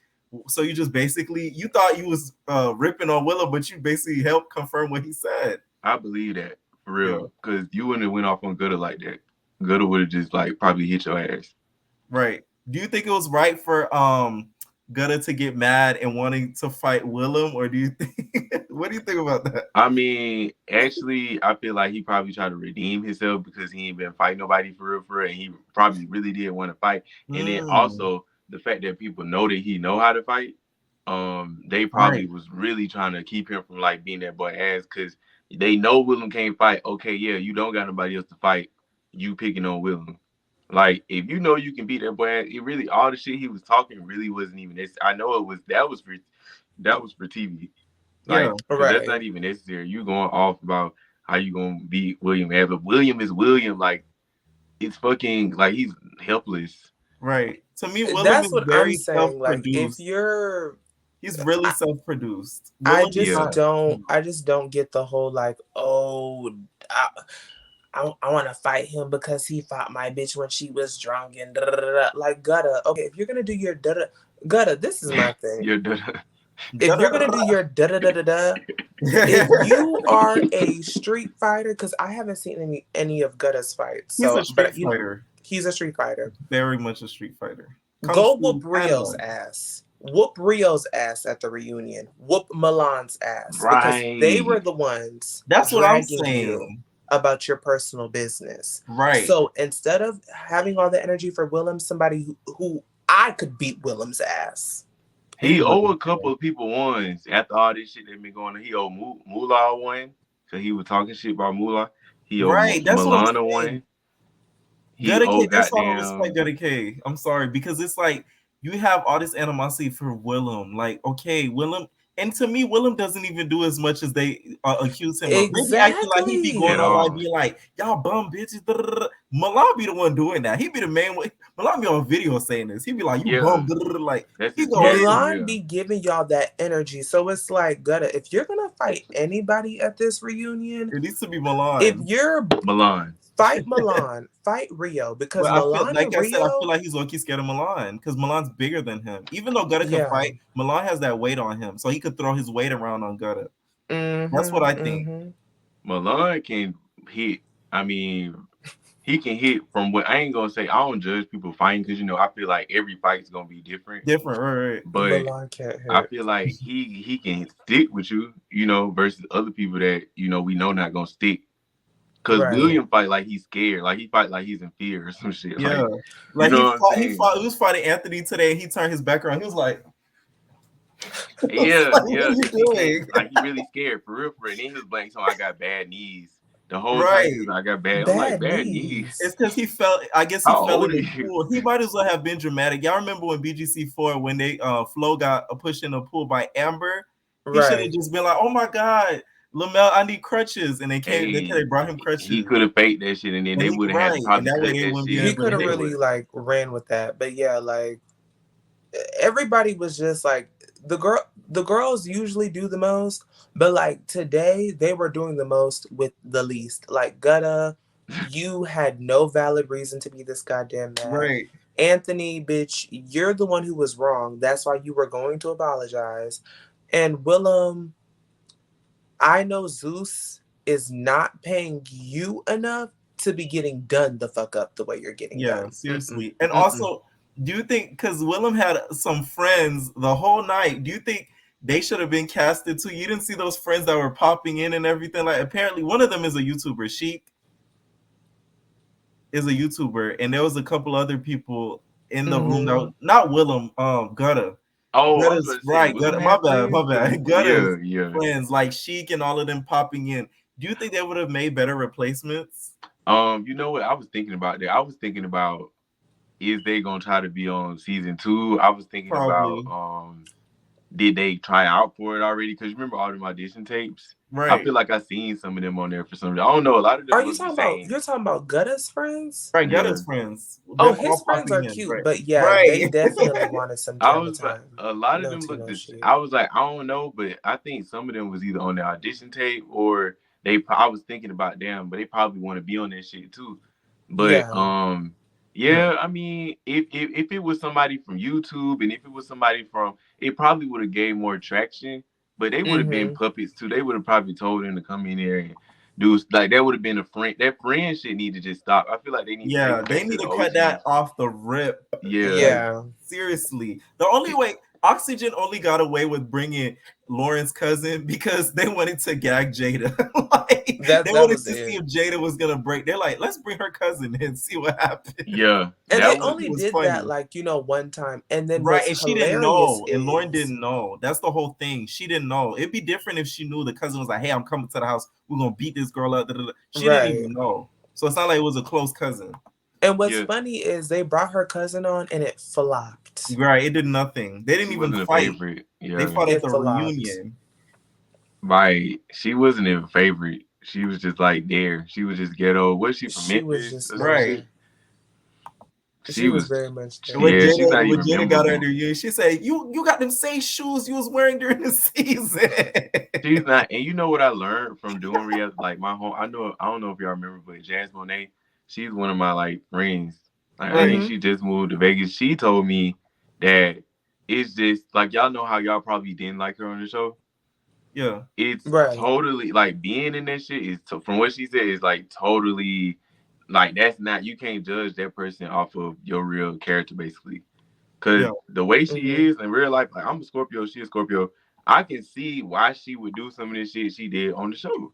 S1: so you just basically you thought you was ripping on Willa, but you basically helped confirm what he said.
S4: I believe that for
S1: Yeah,
S4: real. Because you wouldn't have went off on Gutter like that. Gutter would have just like probably hit your ass.
S1: right. Do you think it was right for Gutta to get mad and wanting to fight Willem, or do you think? What do you think about that?
S4: I mean, actually, I feel like he probably tried to redeem himself because he ain't been fighting nobody for real, and he probably really did want to fight. And then
S1: Mm,
S4: also the fact that people know that he know how to fight, they
S1: right.
S4: probably was really trying to keep him from like being that boy ass because they know Willem can't fight. Okay, yeah, you don't got nobody else to fight. You picking on Willem. Like if you know you can beat that boy, ass, it really all the shit he was talking really wasn't even this. I know it was that was for TV.
S1: Yeah.
S4: Like, because that's
S2: Right.
S4: not even necessary. You going off about how you gonna beat William Ad, but William is William. Like, it's fucking like he's helpless.
S1: Right. To me, Willem
S2: That's
S1: is
S2: what I'm
S1: very
S2: saying. Like, if
S1: self-produced.
S2: you're,
S1: He's really
S2: I,
S1: self-produced.
S2: I
S1: Willem is
S2: just
S4: Yeah,
S1: not.
S2: don't, I just don't get the whole like, oh, I, I want to fight him because he fought my bitch when she was drunk and da, da, da, da. Like Gutta. Okay, if you're gonna do your da, da, Gutta, this is my thing.
S4: you're the
S2: If you're gonna do your da da da da da, if you are a street fighter, because I haven't seen any of Gutta's fights,
S1: He's a
S2: so
S1: street
S2: but
S1: fighter.
S2: he's a street fighter.
S1: Very much a street fighter. Kung
S2: Go whoop
S1: Fu
S2: Rio's
S1: Panda.
S2: ass. Whoop Rio's ass at the reunion. Whoop Milan's ass because they were
S4: right.
S2: the ones
S1: That's what I'm
S2: dragging you
S1: saying.
S2: about your personal business.
S1: Right.
S2: So instead of having all the energy for Willem, somebody who I could beat Willem's ass.
S4: He owe
S1: Anybody.
S4: a couple of people ones after all this shit that been going on. He owe Moolah one because he was talking shit about Moolah. He owe
S1: Right. That's what I'm
S4: Milana
S1: saying.
S4: one. He
S1: Gutta
S4: owe
S1: K, that's why I don't respect
S4: goddamn.
S1: Gutta K. I'm sorry, because it's like you have all this animosity for Willem. Like, okay, Willem, and to me, Willem doesn't even do as much as they accuse him of. They be acting like he be going
S4: At
S2: Exactly.
S1: on like
S4: all.
S1: being like, y'all bum bitches. Da, da, da, da. Milan be the one doing that. He be the main one. Milan be on video saying this. He be like, you
S4: Yeah,
S1: bum. Da, da, da. Like
S4: that's
S1: he
S4: his
S1: go in.
S4: character.
S2: Milan
S4: Yeah.
S2: be giving y'all that energy. So it's like, Gutta, if you're gonna fight anybody at this reunion,
S1: It needs to be
S2: if
S1: Milan.
S2: you're
S4: Milan.
S2: fight Milan, fight Rio, because
S1: But I feel
S2: Milan
S1: like
S2: and
S1: I said, I feel
S2: Rio,
S1: like he's low-key scared of Milan because Milan's bigger than him. Even though Gutta can
S2: yeah.
S1: fight, Milan has that weight on him, so he could throw his weight around on Gutta. That's what
S2: Mm-hmm.
S1: I think.
S2: Mm-hmm.
S4: Milan can hit. I mean, he can hit from what I ain't gonna say. I don't judge people fighting because I feel like every fight is gonna be different.
S1: Different, right?
S4: But
S2: Milan can't
S4: I
S2: hit.
S4: feel like he can stick with you, versus other people that we know not gonna stick. Cause
S2: Right.
S4: William fight like he's scared, like he fight like he's in fear or some shit.
S1: Yeah.
S4: You
S1: Like
S4: know what I'm saying?
S1: he was fighting Anthony today, and he turned his back around. He was like,
S4: Yeah,
S1: like, what
S4: yeah,
S1: are you
S4: cause he can't,
S1: doing?
S4: like he really scared for real, for real. And then he was blank, so I got bad knees. The whole time he
S1: Right.
S4: was like, I got bad. I'm like,
S2: Bad
S4: bad knees.
S1: It's
S2: knees.
S1: because he fell. I guess he
S4: How
S1: fell in
S4: old are
S1: the
S4: you?
S1: pool. He might as well have been dramatic. Y'all remember when BGC4 when they Flo got pushed in the pool by Amber? He should have
S2: Right.
S1: just been like, "Oh my God, Lamel, I need crutches," and they came. They
S4: Hey,
S1: brought him
S4: he
S1: crutches,
S4: could have faked that shit, and then
S1: and
S4: they
S1: he
S4: would have had to
S1: right, and
S4: probably
S1: that way
S4: cut
S1: they
S4: that
S1: wouldn't be
S2: He
S4: shit.
S1: able
S2: could
S1: to
S2: have
S1: hit.
S2: really like ran with that. But yeah, like everybody was just like the girls usually do the most, but like today they were doing the most with the least. Like Gutta, you had no valid reason to be this goddamn mad.
S1: Right.
S2: Anthony, bitch, you're the one who was wrong. That's why you were going to apologize. And Willem, I know Zeus is not paying you enough to be getting done the fuck up the way you're getting
S1: Yeah,
S2: done. Mm-mm,
S1: seriously. And
S2: mm-mm.
S1: also, do you think because Willem had some friends the whole night, do you think they should have been casted too? You didn't see those friends that were popping in and everything. Like apparently one of them is a YouTuber. Sheik is a YouTuber, and there was a couple other people in the room that
S2: Mm-hmm.
S1: was, not Willem, Gutta.
S4: Oh, I was
S1: Gutta's
S4: about to say,
S1: right,
S4: Willem
S1: Gutta. My
S4: had
S1: bad, my
S4: friends.
S1: bad.
S4: Yeah,
S1: Gutta's
S4: yeah.
S1: friends, like Sheik and all of them popping in. Do you think they would have made better replacements?
S4: You know what? I was thinking about that. I was thinking about is they gonna try to be on season 2? I was thinking about
S1: Probably.
S4: did they try out for it already? Because remember all them audition tapes? I
S1: Right.
S4: feel like I seen some of them on there for some reason. I don't know. A lot of
S2: Are
S4: them
S2: you
S4: look the
S2: talking about
S4: same.
S2: you're talking about Gutta's friends?
S1: Right,
S4: Yeah.
S1: Gutta's friends.
S2: Oh,
S1: Them
S2: his
S1: all
S2: friends are
S1: popping in.
S2: cute,
S1: Right.
S2: but yeah, they
S1: Right.
S2: definitely wanted some
S4: I
S2: camera
S4: was like,
S2: time.
S4: a lot of
S2: No
S4: them
S2: tea,
S4: look
S2: no
S4: this.
S2: shit.
S4: I was like, I don't know, but I think some of them was either on the audition tape or I was thinking about them, but they probably want to be on that shit too. But
S2: Yeah.
S4: yeah, I mean, if it was somebody from YouTube and if it was somebody from, it probably would have gained more traction. But they would have been
S2: Mm-hmm.
S4: puppets too. They would have probably told them to come in there and do like that would have been a friend. That friend shit need to just stop. I feel like they need to take
S1: Yeah,
S4: it
S1: they
S4: back to
S1: need
S4: the
S1: to cut that
S4: OGs.
S1: off the rip.
S4: Yeah.
S1: Like
S2: Yeah.
S1: seriously. The only way Oxygen only got away with bringing Lauren's cousin because they wanted to gag Jada. Like,
S2: That
S1: they wanted
S2: was
S1: to see
S2: it.
S1: if Jada was gonna break. They're like, let's bring her cousin and see what happens.
S4: Yeah,
S2: And
S4: that
S2: they
S4: was
S2: only
S1: was
S2: did
S1: funny.
S2: that like, one time. And then
S1: Right,
S2: what's
S1: and she didn't
S2: hilarious
S1: know, and Lauren
S2: is
S1: didn't know. That's the whole thing. She didn't know. It'd be different if she knew the cousin was like, "Hey, I'm coming to the house. We're gonna beat this girl up." Da, da, da. She didn't
S2: right.
S1: even know. So it's not like it was a close cousin.
S2: And what's
S4: yeah.
S2: funny is they brought her cousin on and it flopped.
S1: Right, it did nothing. They didn't
S4: She
S1: even
S4: wasn't a
S1: fight.
S4: favorite.
S1: They
S4: Yeah,
S1: fought at
S2: It
S1: the
S2: flopped.
S1: reunion.
S4: right. She wasn't a favorite. She was just like there. She was just ghetto. Was she from
S2: She was
S4: Memphis
S2: just
S4: or some
S1: Right.
S4: shit?
S2: there. She
S4: She
S2: was
S4: was.
S2: very much
S1: And when
S2: there.
S4: Yeah, she's
S1: Jada,
S4: not
S1: when
S4: even
S1: Jada got her at
S4: memorable.
S1: the reunion, she said, "You got them same shoes you was wearing during the season."
S4: She's not. And you know what I learned from doing reality? Like my home. I don't know if y'all remember, but Jazz Monet. She's one of my like friends. Like I think
S1: Right.
S2: Mm-hmm.
S4: she just moved to Vegas. She told me that it's just like y'all know how y'all probably didn't like her on the show.
S1: Yeah.
S4: It's
S2: Right.
S4: totally like being in that shit is from what she said is like totally like that's not you can't judge that person off of your real character basically because
S1: Yeah.
S4: the way she
S2: Mm-hmm.
S4: is in real life, like I'm a Scorpio, she a Scorpio. I can see why she would do some of this shit she did on the show.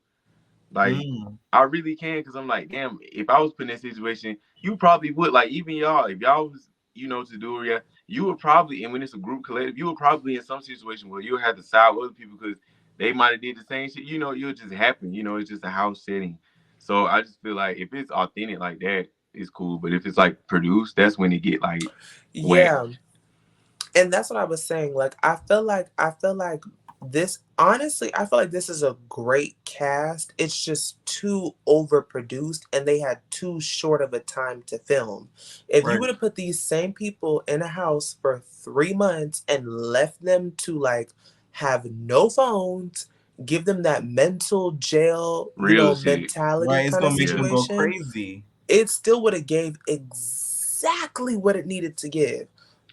S4: Like,
S1: Mm.
S4: I really can because I'm like, damn, if I was put in that situation, you probably would. Like, even y'all, if y'all was, to do it, yeah, you would probably, and when it's a group collective, you would probably in some situation where you'll have to side with other people because they might have did the same shit. You'll just happen. It's just a house setting. So I just feel like if it's authentic like that, it's cool. But if it's like produced, that's when it get like whack.
S2: Yeah. And that's what I was saying. Like I feel like this honestly, I feel like this is a great cast. It's just too overproduced and they had too short of a time to film. If you
S1: Right.
S2: would have put these same people in a house for 3 months and left them to like have no phones, give them that mental jail,
S4: Real shit.
S2: mentality
S1: Right. It's
S2: kind of
S1: gonna make them
S4: Yeah.
S1: go
S2: situation,
S1: crazy.
S2: it still would have gave exactly what it needed to give.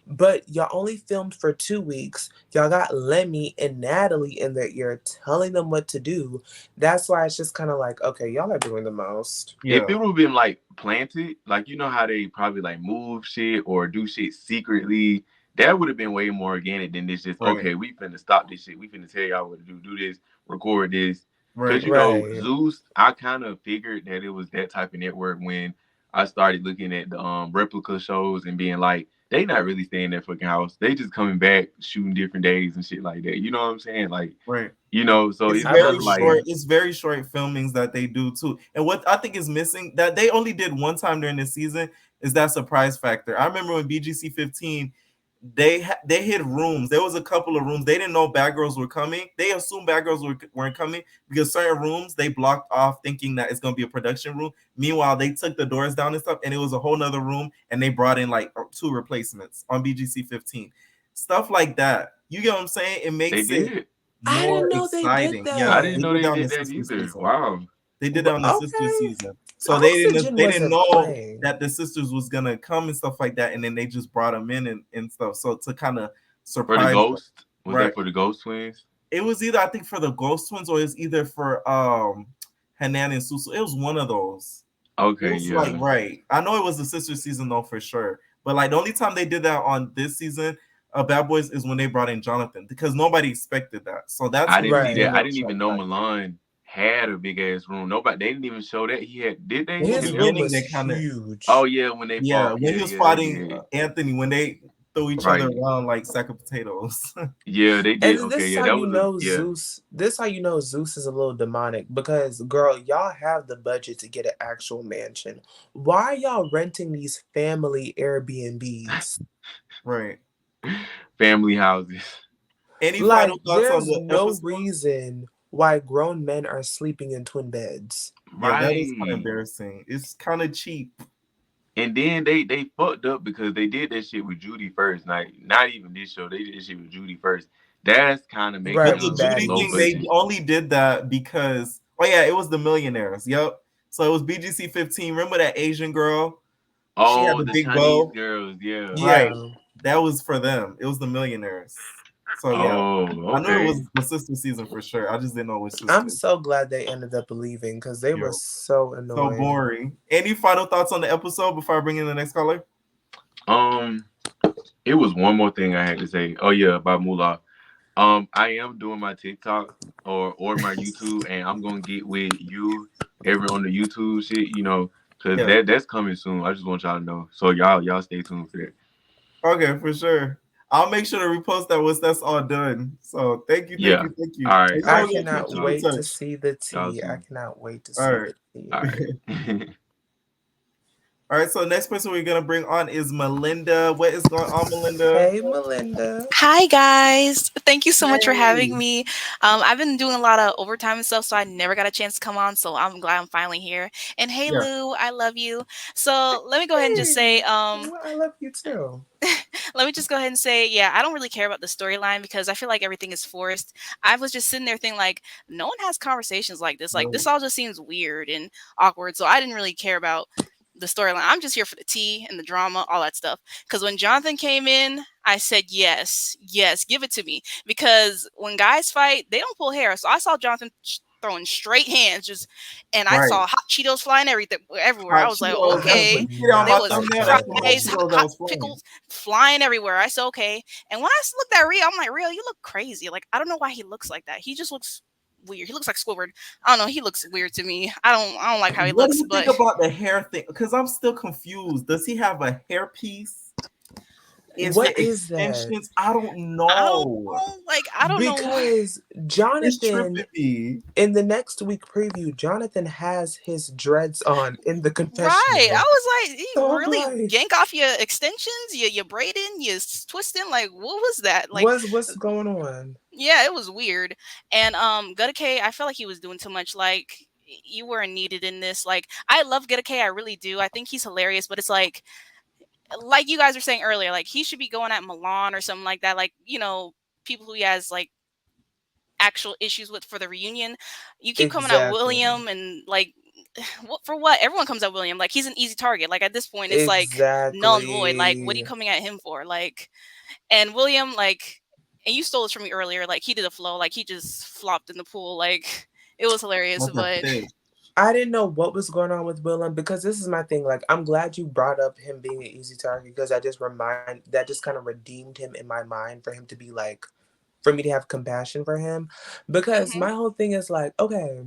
S2: But y'all only filmed for 2 weeks. Y'all got Lemmy and Natalie in their ear telling them what to do. That's why it's just kind of like, okay, y'all are doing the most.
S4: If
S1: Yeah.
S4: it would have been like planted, like you know how they probably like move shit or do shit secretly, that would have been way more organic than this. Just
S1: Right.
S4: okay, we finna stop this shit. We finna tell y'all what to do this, record this. Cause
S1: Right.
S2: Right.
S4: Zeus, I kind of figured that it was that type of network when I started looking at the replica shows and being like, they not really staying in that fucking house. They just coming back shooting different days and shit like that. You know what I'm saying? Like,
S1: Right.
S4: so
S1: It's
S4: it's
S2: I
S4: kind
S1: very
S4: of like
S1: short.
S2: believe.
S1: It's very short filmings that they do too. And what I think is missing that they only did one time during the season is that surprise factor. I remember when BGC 15, they hid rooms. There was a couple of rooms they didn't know bad girls were coming. They assumed bad girls weren't coming because certain rooms they blocked off, thinking that it's gonna be a production room. Meanwhile, they took the doors down and stuff, and it was a whole nother room, and they brought in like 2 replacements on BGC 15. Stuff like that. You get what I'm saying? It
S4: they
S1: makes it
S4: did.
S2: I didn't
S1: more
S2: know they did
S1: exciting. Yeah,
S4: I
S2: that.
S4: didn't
S1: they
S4: know
S1: did
S4: they
S1: that on the
S4: did that
S1: sister
S4: either.
S1: season.
S4: Wow.
S1: They did that on the sister
S2: Okay.
S1: season. So
S2: Oxygen
S1: they didn't
S2: wasn't
S1: know
S2: playing.
S1: that the sisters was gonna come and stuff like that, and then they just brought them in and stuff. So to kind of
S4: For the
S1: surprise them,
S4: ghost, was
S1: right?
S4: that for the ghost twins?
S1: It was either I think for the Ghost Twins or it's either for Hanan and Susu. It was one of those. It
S4: Okay,
S1: was like
S4: yeah.
S1: right. I know it was the sister season though for sure. But like the only time they did that on this season of Bad Boys is when they brought in Jonathan because nobody expected that. So that's
S4: I
S1: when
S4: didn't
S1: it
S4: see
S1: became
S2: Right.
S4: that. I
S1: more
S4: didn't even know
S1: attractive.
S4: Milan had a big ass room. Nobody, they didn't even show that he had. Did they
S1: In the
S2: His
S4: in the
S2: room
S1: beginning,
S2: was
S1: they kind of
S4: Oh
S2: huge.
S4: yeah, when they
S1: yeah,
S4: fought.
S1: when
S4: Yeah,
S1: he was
S4: yeah, they
S1: fighting
S4: did.
S1: Anthony, when they throw each other
S4: Right.
S1: around like sack of potatoes.
S4: Yeah, they
S2: And
S4: did.
S2: then
S4: Okay,
S2: this is
S4: yeah,
S2: how
S4: that
S2: you
S4: was a
S2: know
S4: yeah.
S2: Zeus. This is how you know Zeus is a little demonic because, girl, y'all have the budget to get an actual mansion. Why are y'all renting these family Airbnbs?
S1: Right.
S4: Family houses.
S1: Any final
S2: Like,
S1: thoughts on
S2: there's
S1: the
S2: no
S1: episode?
S2: reason why grown men are sleeping in twin beds.
S1: Yeah, that is kind of
S4: Right.
S1: embarrassing. It's kind of cheap.
S4: And then they fucked up because they did that shit with Judy first. Like not even this show, they did this shit with Judy first. That's kind of making
S2: Right,
S1: But
S4: it
S1: the
S2: with
S4: look
S1: Judy
S4: low
S1: thing,
S2: baddies.
S1: they
S4: budget.
S1: only did that because oh yeah, it was the millionaires. Yep. So it was BGC 15. Remember that Asian girl? She had
S4: Oh,
S1: the
S4: the
S1: big
S4: Chinese
S1: bow.
S4: girls, yeah.
S1: Right.
S2: Yeah.
S1: That was for them. It was the millionaires. So yeah.
S4: Oh,
S1: I knew it
S4: okay.
S1: was the sister season for sure. I just didn't know which
S2: I'm
S1: sister.
S2: so glad they ended up leaving because they were
S1: Yo.
S2: so
S1: So
S2: annoying.
S1: boring. Any final thoughts on the episode before I bring in the next caller?
S4: Um, It was one more thing I had to say. Oh yeah, about Moolah. I am doing my TikTok or my YouTube, and I'm gonna get with you every on the YouTube shit, cause
S1: Yeah.
S4: that's coming soon. I just want y'all to know. So y'all stay tuned for that.
S1: Okay, for sure. I'll make sure to repost that once that's all done. So thank you, thank
S4: Yeah.
S1: you, thank you.
S4: All right.
S1: And you
S2: I
S1: know
S4: Y'all
S1: we'll
S4: keep
S1: keep
S2: cannot
S1: you in
S4: TikTok.
S2: wait to
S1: touch.
S2: see the
S4: Y'all
S2: tea. I
S4: too.
S2: cannot wait to
S1: All
S2: see
S1: right.
S2: the tea.
S4: All right.
S1: All right, so next person we're gonna bring on is Melinda. What is going on, Melinda?
S2: Hey, Melinda.
S5: Hi guys. Thank you so much for having
S1: Hey.
S5: me. I've been doing a lot of overtime and stuff, so I never got a chance to come on. So I'm glad I'm finally here. And hey
S1: Yeah.
S5: Lou, I love you. So let me go ahead and just
S2: Hey,
S5: say,
S2: well, I love you too.
S5: let me just go ahead and say, yeah, I don't really care about the storyline because I feel like everything is forced. I was just sitting there thinking like, no one has conversations like this. Like
S1: Right.
S5: this all just seems weird and awkward. So I didn't really care about the storyline. I'm just here for the tea and the drama, all that stuff. Because when Jonathan came in, I said yes, yes, give it to me. Because when guys fight, they don't pull hair. So I saw Jonathan throwing straight hands, just, and I
S1: Right.
S5: saw hot Cheetos flying everything everywhere.
S1: Hot
S5: I was like,
S1: Cheetos.
S2: I
S5: okay.
S2: would
S1: You see it on
S5: There
S1: my
S5: was
S2: never
S1: thumbnail?
S2: try
S1: That's the hot
S5: fries,
S2: that.
S5: hot,
S1: Cheetos that
S5: hot
S1: was flying.
S5: pickles flying everywhere. I said okay. And when I looked at Rio, I'm like, Rio, you look crazy. Like I don't know why he looks like that. He just looks weird. He looks like Squidward. I don't know. He looks weird to me. I don't like how he
S1: What do
S5: looks,
S1: you think
S5: but
S1: about the hair thing? Because I'm still confused. Does he have a hairpiece? Is
S2: What
S1: it
S2: is that?
S1: extensions? I don't
S5: I don't
S1: know.
S5: know. Like I don't know why.
S2: Because
S1: It's tripping
S2: Jonathan,
S1: me.
S2: in the next week preview, Jonathan has his dreads on in the
S5: Right. I
S2: confessional.
S5: was like, you
S2: So I'm
S5: really
S2: like,
S5: yank off your extensions, your braiding, your twisting. Like, what was that? Like,
S2: what's going on?
S5: yeah, it was weird. And Gutta K, I felt like he was doing too much. Like, you weren't needed in this. Like, I love Gutta K, I really do. I think he's hilarious, but it's like you guys were saying earlier, like he should be going at Milan or something like that. Like, people who he has like actual issues with for the reunion. You keep coming at
S2: Exactly.
S5: William and like what for what? Everyone comes at William. Like he's an easy target. Like at this point it's like null and void. Like what are you
S2: Exactly.
S5: coming at him for? Like and William like and you stole this from me earlier. Like he did a flow. Like he just flopped in the pool. Like it was hilarious,
S1: That's a
S5: but
S1: thing.
S2: I didn't know what was going on with Willem because this is my thing. Like, I'm glad you brought up him being an easy target because that just kind of redeemed him in my mind for him to be like, for me to have compassion for him. Because
S5: mhm,
S2: my whole thing is like, okay,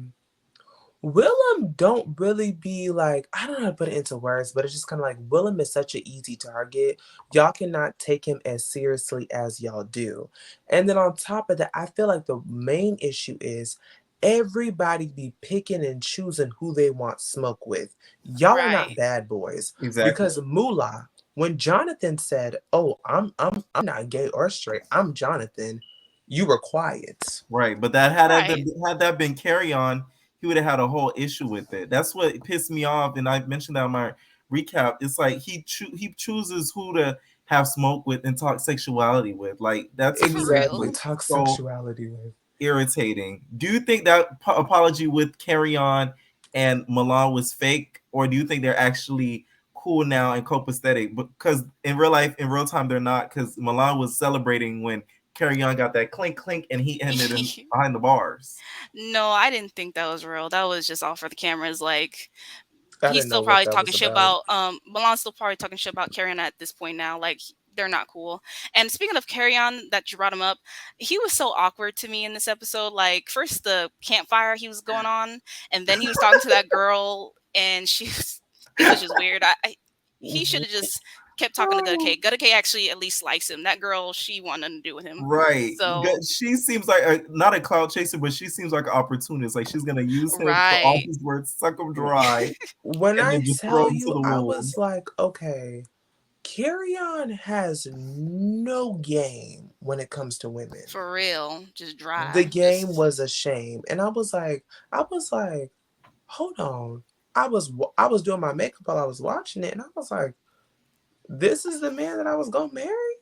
S2: Willem don't really be like, I don't know how to put it into words, but it's just kind of like Willem is such an easy target. Y'all cannot take him as seriously as y'all do. And then on top of that, I feel like the main issue is everybody be picking and choosing who they want smoke with. Y'all are not
S5: right.
S2: bad boys.
S1: Exactly.
S2: Because Moolah, when Jonathan said, "Oh, I'm not gay or straight, I'm Jonathan," you were quiet.
S1: Right. But
S5: Right.
S1: had that been Carry On, he would have had a whole issue with it. That's what pissed me off. And I mentioned that in my recap. It's like he chooses who to have smoke with and talk sexuality with. Like that to
S5: For
S1: me is
S2: Exactly.
S5: real.
S1: just
S2: Talk
S1: so
S2: sexuality with.
S1: irritating. Do you think that apology with Carry On and Milan was fake, or do you think they're actually cool now and copacetic? Because in real life, in real time, they're not. Because Milan was celebrating when Carry On got that clink clink, and he ended in behind the bars.
S5: No, I didn't think that was real. That was just all for the cameras. Like
S2: I
S5: he's
S2: didn't know
S5: still
S2: what
S5: probably
S2: that
S5: talking
S2: was
S5: shit
S2: about.
S5: about Milan's still probably talking shit about Carry On at this point now. Like they're not cool. And speaking of Carry On, that you brought him up, he was so awkward to me in this episode. Like first the campfire he was going on, and then he was talking to that girl, and she was, it was just weird. He should have just kept talking to Gutta K. Gutta K actually at least likes him. That girl, she wanted nothing to do with him.
S1: Right.
S5: So
S1: She seems like not a cloud chaser, but she seems like an opportunist. Like she's gonna use him for all
S5: right.
S1: his words, suck him dry,
S2: When
S1: and
S2: I
S1: then just throw
S2: tell
S1: him to
S2: you,
S1: the
S2: I
S1: wolves.
S2: was like, okay, Carry On has no game when it comes to women.
S5: For real. Just
S2: The
S5: dry.
S2: game
S5: Just
S2: was a shame, and I was like, hold on. I was doing my makeup while I was watching it, and I was like, this is the man that I was gonna marry.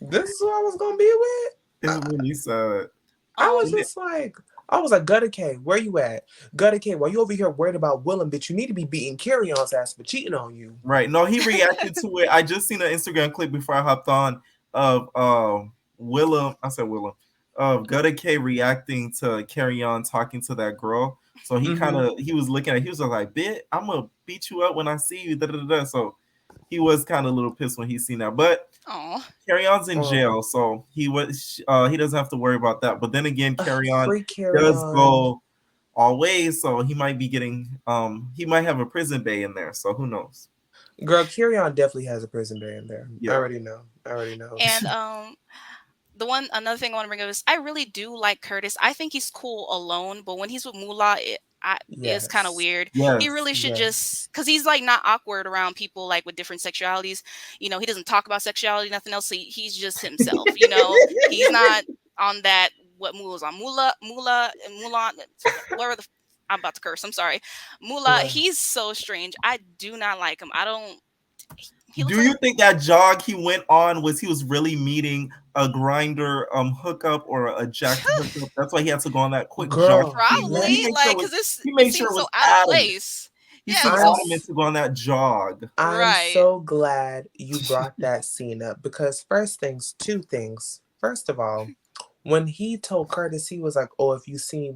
S2: This is who I was gonna be with.
S1: It's really sad.
S2: I was
S5: um
S2: just like, Gutta K, where you at? Gutta K, why you over here worried about Willem, bitch? You need to be beating Carry On's ass for cheating on you.
S1: Right. No, he reacted to it. I just seen an Instagram clip before I hopped on of Willem. I said Willem. Of Gutta K reacting to Carry On talking to that girl. So he
S2: Mm-hmm.
S1: was looking at he was like, "Bit, I'm gonna beat you up when I see you." Da, da, da, da. So he was kind of a little pissed when he seen that. But
S5: Oh,
S1: Carry On's in
S2: Oh.
S1: jail, so he doesn't have to worry about that. But then again, Carry On
S2: Free Carry
S1: does
S2: On.
S1: go all ways, so he might be getting he might have a prison bay in there. So who knows?
S2: Girl, Carry On definitely has a prison bay in there.
S1: Yeah.
S2: I already know.
S5: and another thing I want to bring up is I really do like Curtis. I think he's cool alone, but when he's with Moolah, it's kind of
S2: Yes.
S5: weird.
S1: Yes.
S5: He really should
S2: Yes.
S5: just, because he's like not awkward around people like with different sexualities. You know, he doesn't talk about sexuality, nothing else. So he's just himself. You know, he's not on that what Mullah's on. Mulan, whatever the. I'm about to curse. I'm sorry. Mullah,
S2: Yeah.
S5: he's so strange. I do not like him. I don't. He looks
S1: Do
S5: like
S1: you think that jog he went on he was really meeting a grinder hookup or a jack hookup? That's why he had to go on that quick
S2: Girl,
S1: jog.
S5: probably
S1: He made
S5: like
S1: sure
S5: because
S1: he
S5: it
S1: made
S5: seems
S1: sure it
S5: so
S1: was
S5: out of
S1: adamant.
S5: place.
S1: He
S5: Yeah,
S1: seemed
S5: it was
S1: adamant to go on that jog.
S2: I'm
S5: Right.
S2: so glad you brought that scene up because two things. First of all, when he told Curtis, he was like, "Oh, if you see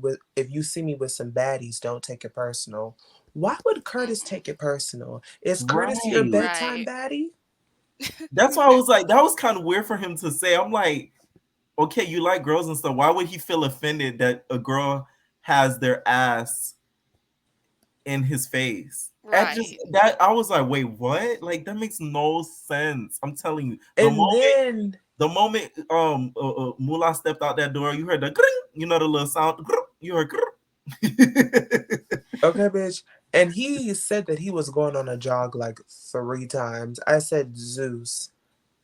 S2: me with some baddies, don't take it personal." Why would Curtis take it personal? Is Curtis your
S1: Right.
S2: bedtime
S5: Right.
S2: baddie?
S1: That's why I was like, that was kind of weird for him to say. I'm like, okay, you like girls and stuff. Why would he feel offended that a girl has their ass in his face?
S5: Right.
S1: I was like, wait, what? Like that makes no sense. I'm telling you,
S2: And
S1: the moment Mulan stepped out that door, you heard the gring, you know the little sound. You heard.
S2: okay, bitch. And he said that he was going on a jog like 3 times. I said, Zeus,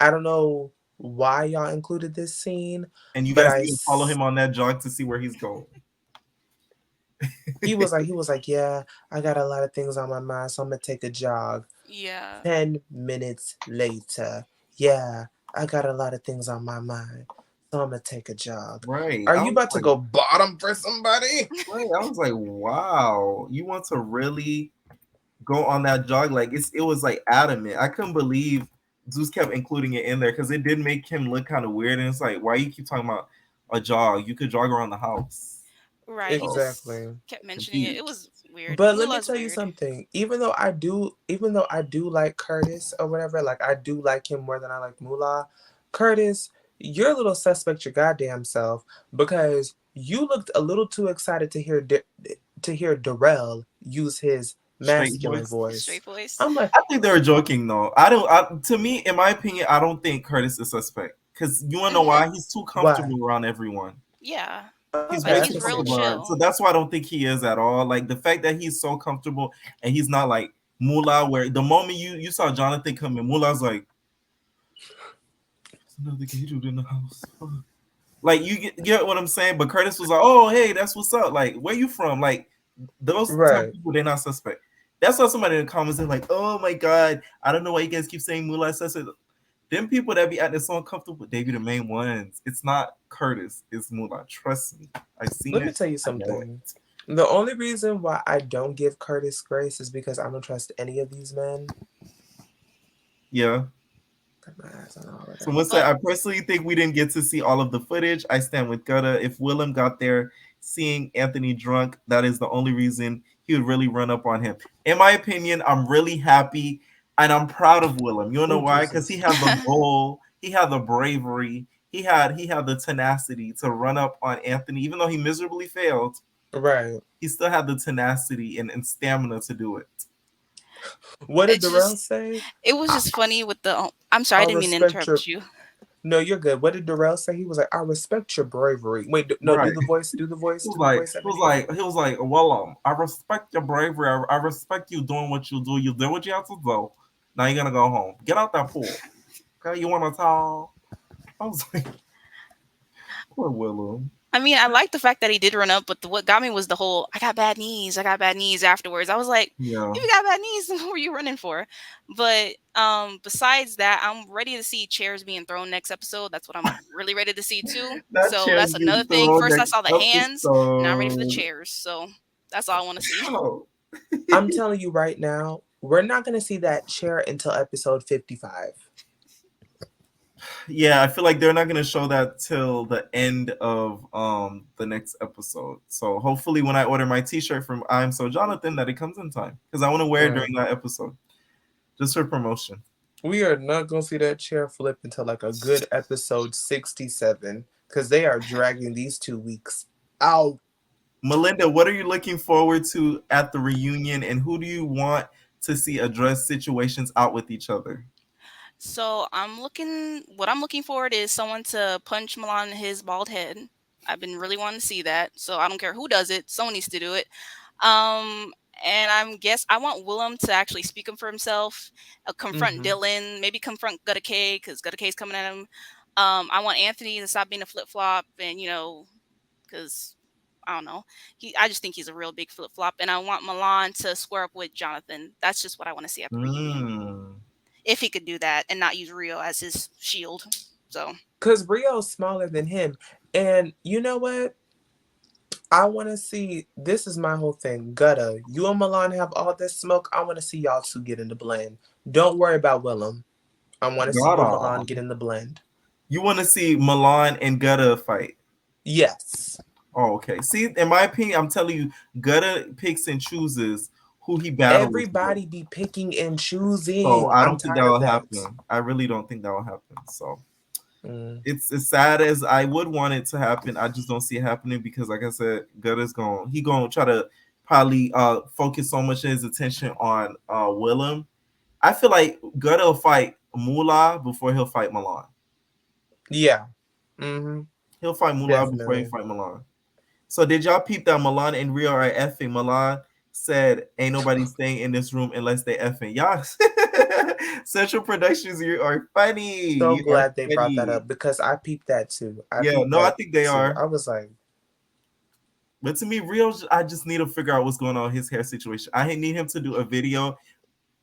S2: I don't know why y'all included this scene,
S1: And you
S2: but
S1: guys need to follow him on that jog to see where he's going.
S2: he was like, yeah, I got a lot of things on my mind, so I'm gonna take a jog.
S5: Yeah.
S2: 10 minutes later, yeah, I got a lot of things on my mind, so I'm gonna take a jog.
S1: Right.
S2: Are you about to go bottom for somebody?
S1: Right. I was like, wow, you want to really go on that jog? Like it was like adamant. I couldn't believe Zeus kept including it in there because it did make him look kind of weird. And it's like, why you keep talking about a jog? You could jog around the house.
S5: Right. He just
S2: Exactly.
S5: kept mentioning it. It was weird.
S2: But let me
S5: Mullah's
S2: tell you
S5: weird.
S2: something. Even though I do like Curtis or whatever, like I do like him more than I like Moolah. Curtis, you're a little suspect your goddamn self because you looked a little too excited to hear Darrell use his masculine voice.
S5: Straight voice.
S2: I'm like,
S1: I think they were joking though. To me, in my opinion, I don't think Curtis is suspect because you want to know why? He's too comfortable around everyone.
S5: Yeah.
S1: He's
S2: okay,
S1: way
S2: I
S1: too
S2: can see
S5: real
S2: that.
S1: comfortable.
S5: chill.
S1: So that's why I don't think he is at all. Like the fact that he's so comfortable and he's not like Moolah, where the moment you saw Jonathan come in, Moolah's like, "There's another gay dude in the house." Like you get what I'm saying? But Curtis was like, "Oh, hey, that's what's up. Like, where you from?" Like those type
S2: Right.
S1: of people, they're not suspect. That's why somebody in the comments is like, "Oh my god, I don't know why you guys keep saying Moolah says it." Them people that be acting so uncomfortable, they be the main ones. It's not Curtis, it's Moolah. Trust me. I've seen
S2: Let
S1: it.
S2: me tell you
S1: I know
S2: something.
S1: it.
S2: The only reason why I don't give Curtis grace is because I don't trust any of these men.
S1: Yeah.
S2: Got my eyes on all of that.
S1: So what's that? I personally think we didn't get to see all of the footage. I stand with Gutta. If Willem got there seeing Anthony drunk, that is the only reason he would really run up on him. In my opinion, I'm really happy and I'm proud of Willem. You know
S2: Oh,
S1: why?
S2: Jesus.
S1: Because he had the goal, he had the bravery, he had the tenacity to run up on Anthony, even though he miserably failed.
S2: Right.
S1: He still had the tenacity and stamina to do it.
S2: What did
S5: It's
S2: Darrell
S5: just-
S2: say?
S5: It was just funny with the. I'm sorry, I didn't mean to
S2: respect
S5: interrupt you.
S2: No, you're good. What did Darrell say? He was like, I respect your bravery. Wait, no,
S1: Right.
S2: do the voice.
S1: He was like, well, I respect your bravery. I respect you doing what you do. You did what you have to do. Now you're gonna go home. Get out that pool. Okay, you want a towel? I was like, poor Willem.
S5: I mean, I like the fact that he did run up, but what got me was the whole I got bad knees afterwards. I was like,
S1: Yeah.
S5: if you got bad knees, what were you running for? But besides that, I'm ready to see chairs being thrown next episode. That's what I'm really ready to see too. So that's another thing. First I saw the hands, now I'm ready for the chairs. So that's all I want to see.
S1: Oh.
S2: I'm telling you right now, we're not going to see that chair until episode 55.
S1: Yeah, I feel like they're not gonna show that till the end of the next episode. So hopefully when I order my t-shirt from I'm So Jonathan that it comes in time. Because I want to wear it during that episode. Just for promotion.
S2: We are not gonna see that chair flip until like a good episode 67, because they are dragging these 2 weeks out.
S1: Melinda, what are you looking forward to at the reunion, and who do you want to see address situations out with each other?
S5: So what I'm looking forward is someone to punch Milan in his bald head. I've been really wanting to see that. So I don't care who does it. Someone needs to do it. Um, and I want Willem to actually speak up for himself, confront
S1: Mhm.
S5: Dylan, maybe confront Gutta K because Gutta K's coming at him. I want Anthony to stop being a flip flop, and because I don't know, I just think he's a real big flip flop, and I want Milan to square up with Jonathan. That's just what I want to see at the reunion.
S1: Mm.
S5: If he could do that and not use Rio as his shield. So
S2: Because Rio's smaller than him. And you know what? I want to see, this is my whole thing. Gutta, you and Milan have all this smoke. I want to see y'all two get in the blend. Don't worry about Willem. I want to see you and Milan get in the blend.
S1: You want to see Milan and Gutta fight?
S2: Yes.
S1: Oh, okay. See, in my opinion, I'm telling you, Gutta picks and chooses who he battles.
S2: Everybody be picking and choosing.
S1: So I don't
S2: I'm
S1: think that
S2: tired
S1: will
S2: of that.
S1: happen. I really don't think that will happen. So it's as sad as I would want it to happen. I just don't see it happening because, like I said, Gutta's gonna try to probably focus so much of his attention on Willem. I feel like Gutta will fight Moolah before he'll fight Milan.
S2: Yeah. Mm-hmm.
S1: He'll fight Moolah before he fight Milan. So did y'all peep that Milan and Rio are effing? Milan said, "Ain't nobody staying in this room unless they effing." Y'all, Central Productions, you are funny.
S2: So
S1: You
S2: glad they brought that up because I peeped that too.
S1: I think they are.
S2: I was like,
S1: but to me, Rio, I just need to figure out what's going on with his hair situation. I need him to do a video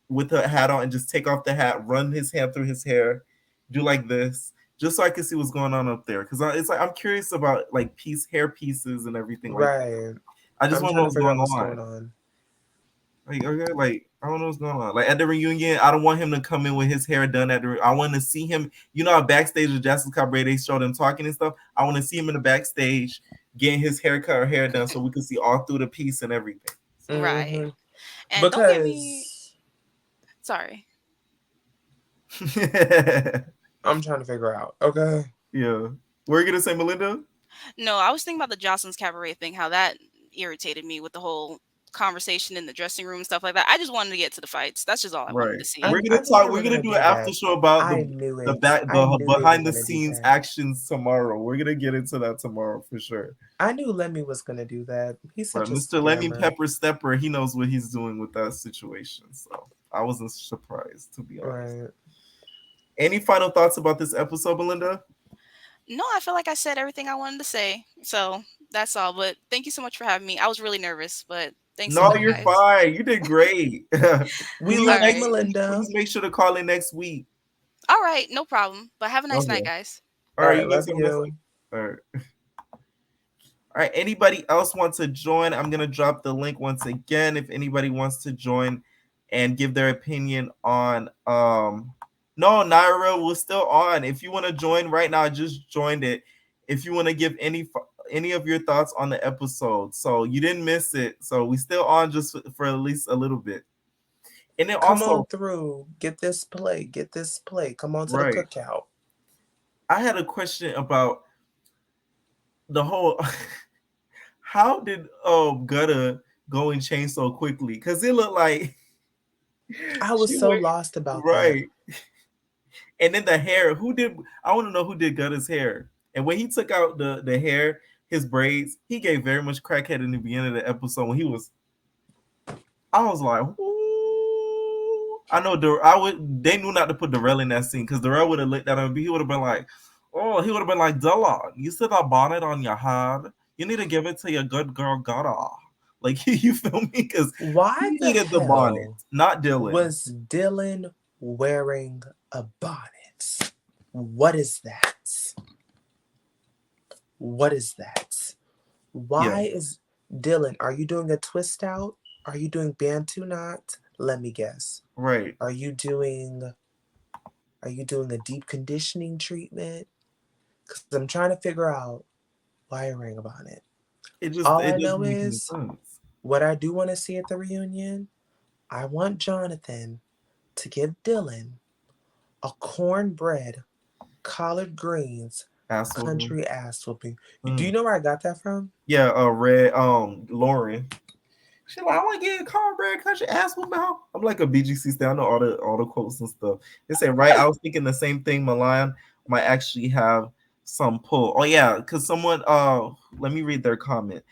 S1: with a hat on and just take off the hat, run his hand through his hair, do like this, just so I can see what's going on up there. Because it's like I'm curious about like hair pieces and everything.
S2: Right.
S1: I just want to know what's going on. Like, okay, like I don't know what's going on. Like at the reunion, I don't want him to come in with his hair done I want to see him. You know, backstage with Justice Cabaret, they showed him talking and stuff. I want to see him in the backstage getting his haircut or hair done, so we can see all through the piece and everything.
S5: Right.
S2: Mm-hmm.
S5: And
S2: because...
S5: don't get me. Sorry.
S2: I'm trying to figure out. Okay.
S1: Yeah. Were you gonna say, Melinda?
S5: No, I was thinking about the Jocelyn's Cabaret thing, how that irritated me with the whole conversation in the dressing room and stuff like that. I just wanted to get to the fights. That's just all I wanted to see.
S1: We're gonna talk. We're gonna do an after show about the behind the scenes actions tomorrow. We're gonna get into that tomorrow for sure.
S2: I knew Lemmy was gonna do that. He's such
S1: Mr. Lemmy Pepper Stepper. He knows what he's doing with that situation. So I wasn't surprised, to be honest. Right. Any final thoughts about this episode, Melinda?
S5: No, I feel like I said everything I wanted to say. So that's all. But thank you so much for having me. I was really nervous, but thanks.
S1: No, you're fine. You did great.
S2: We love you, Melinda.
S1: Please make sure to call in next week.
S5: All right, no problem. But have a nice night, guys.
S1: All right, love you. All right. All right. Anybody else want to join? I'm gonna drop the link once again. If anybody wants to join and give their opinion on no, Naira was still on. If you want to join right now, I just joined it. If you want to give any of your thoughts on the episode, so you didn't miss it. So we still on just for at least a little bit. And then
S2: come on through, get this play. Come on to the cookout.
S1: I had a question about the whole. How did Gutta go and change so quickly? Because it looked like
S2: I was so lost about that.
S1: And then the hair, I want to know who did Gutta's hair. And when he took out the hair, his braids, he gave very much crackhead in the beginning of the episode when I was like, ooh. I know they knew not to put Darrell in that scene because Darrell would have looked at him and he would have been like, Della, you still got bonnet on your head. You need to give it to your good girl Gutta. Like, you feel me? Because
S2: why
S1: he needed the bonnet, not Dylan.
S2: Was Dylan wearing a bonnet? What is that? Why is Dylan? Are you doing a twist out? Are you doing Bantu knot? Let me guess.
S1: Right.
S2: Are you doing a deep conditioning treatment? Because I'm trying to figure out why you're wearing a bonnet. All I know is what I do want to see at the reunion. I want Jonathan to give Dylan a cornbread, collard greens,
S1: Ass whooping.
S2: country ass whooping. Do you know where I got that from?
S1: Yeah, red Lauren. She like, I want to get a cornbread country ass whooping. I'm like a BGC stan. I know all the quotes and stuff. They say, right, I was thinking the same thing. Milan might actually have some pull. Oh yeah, because someone let me read their comment.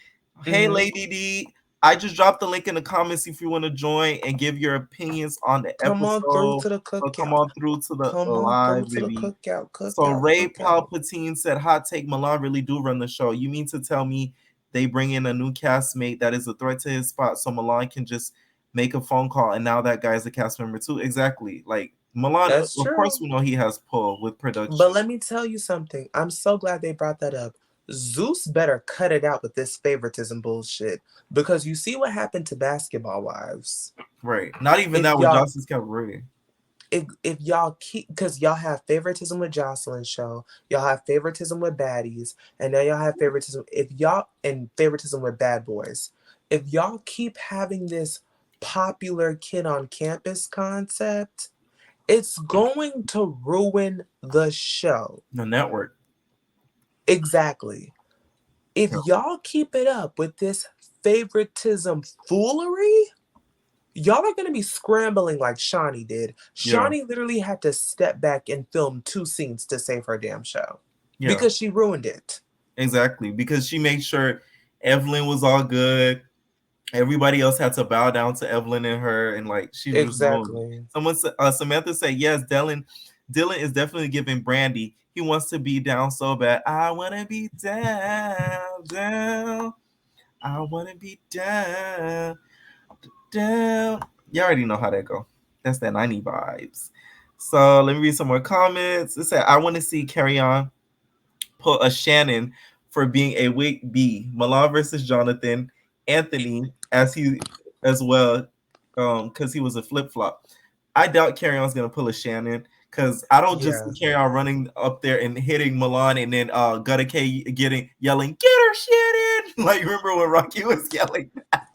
S1: Hey Lady D, I just dropped the link in the comments if you want to join and give your opinions on the
S2: Come
S1: episode.
S2: on through to the cookout.
S1: Come on through to the
S2: Come on
S1: live,
S2: through to
S1: baby.
S2: the cookout.
S1: So Ray Palpatine said, hot take, Milan really do run the show. You mean to tell me they bring in a new castmate that is a threat to his spot so Milan can just make a phone call and now that guy is a cast member too? Exactly. Like Milan, of course we know he has pull with production.
S2: But let me tell you something. I'm so glad they brought that up. Zeus better cut it out with this favoritism bullshit. Because you see what happened to Basketball Wives.
S1: Right. Not even that with Jocelyn's Cabaret.
S2: If y'all keep, because y'all have favoritism with Jocelyn's show, y'all have favoritism with Baddies, and now y'all have favoritism favoritism with Bad Boys. If y'all keep having this popular kid on campus concept, it's going to ruin the show.
S1: The network.
S2: Exactly. If y'all keep it up with this favoritism foolery, y'all are going to be scrambling like Shawnee did. Shawnee literally had to step back and film 2 scenes to save her damn show. Yeah. Because she ruined it.
S1: Exactly. Because she made sure Evelyn was all good. Everybody else had to bow down to Evelyn and her. And like, she was exactly. Someone Samantha said, yes, Dylan is definitely giving Brandy. He wants to be down so bad. I want to be down. I want to be down. You already know how that go. That's that 90 vibes. So let me read some more comments. It said, I want to see Carry On put a Shannon for being a weak B. Milan versus Jonathan. Anthony as well, because he was a flip-flop. I doubt Carry On's gonna pull a Shannon. Because I don't just Carry On running up there and hitting Milan and then Gutta K yelling, get her Shannon! Like, remember when Rocky was yelling that?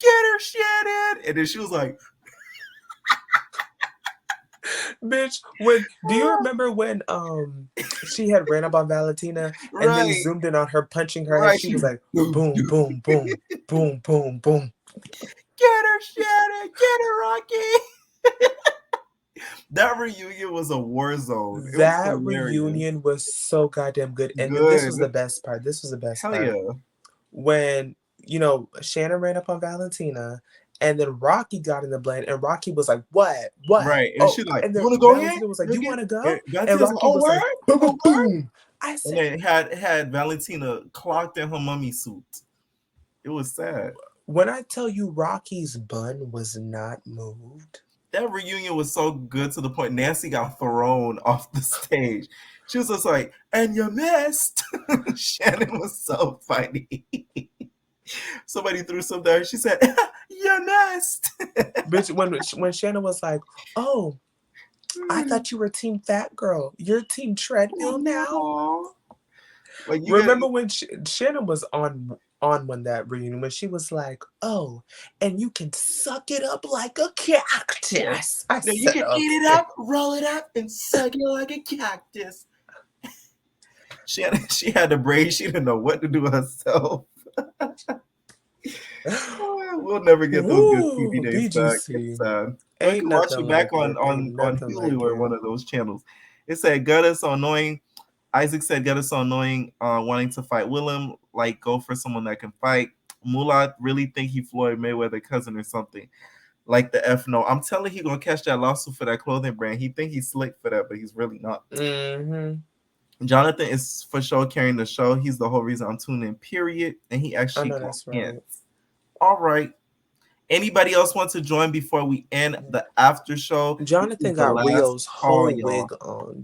S1: Get her Shannon! And then she was like,
S2: bitch, do you remember when she had ran up on Valentina and then zoomed in on her punching her head? She was like, boom, boom, boom, boom, boom, boom.
S1: Get her Shannon! Get her Rocky! That reunion was a war zone.
S2: That reunion was so goddamn good. And then this was the best part. Hell yeah. When, Shannon ran up on Valentina and then Rocky got in the blend and Rocky was like, what?
S1: Right. And she's like, you want to go ahead?
S2: Was like, you want to go?
S1: And Rocky was like, boom, boom. I said, and then had Valentina clocked in her mummy suit. It was sad.
S2: When I tell you Rocky's bun was not moved.
S1: That reunion was so good to the point Nancy got thrown off the stage. She was just like, and you missed. Shannon was so funny. Somebody threw something at her. She said, you missed.
S2: Bitch, when Shannon was like, oh, I thought you were Team Fat Girl. You're Team Treadmill now? Like, remember when Shannon was on when that reunion, when she was like, oh, and you can suck it up like a cactus.
S1: You can eat it up, roll it up, and suck it like a cactus. She had the brain. She didn't know what to do herself. We'll never get those good TV days back. It's sad. You can watch it back on Hulu or one of those channels. It said, Gutta so annoying. Isaac said, Gutta so annoying, wanting to fight Willem. Like, go for someone that can fight. Mullah really think he Floyd Mayweather cousin or something. Like the F no. I'm telling he gonna catch that lawsuit for that clothing brand. He think he's slick for that, but he's really not. Mm-hmm. Jonathan is for sure carrying the show. He's the whole reason I'm tuning in, period. And he actually got hints. All right. Anybody else want to join before we end the after show?
S2: Jonathan got Rio's whole wig on.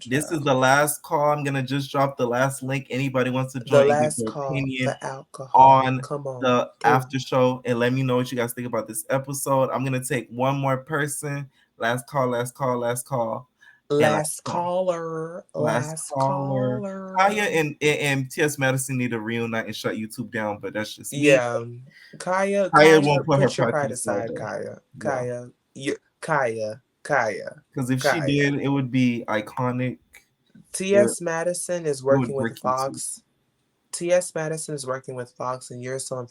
S1: This is the last call. I'm gonna just drop the last link. Anybody wants to join?
S2: The last call for alcohol
S1: on the after show, and let me know what you guys think about this episode. I'm gonna take one more person. Last call. Last caller. Kaya and T.S. Madison need to reunite and shut YouTube down, but that's just
S2: Kaya won't put her pride aside. Kaya Kaya.
S1: Because if she did, it would be iconic.
S2: T.S. Madison is
S1: It would
S2: working with
S1: break you too.
S2: Fox. T.S. Madison is working with Fox, and you're still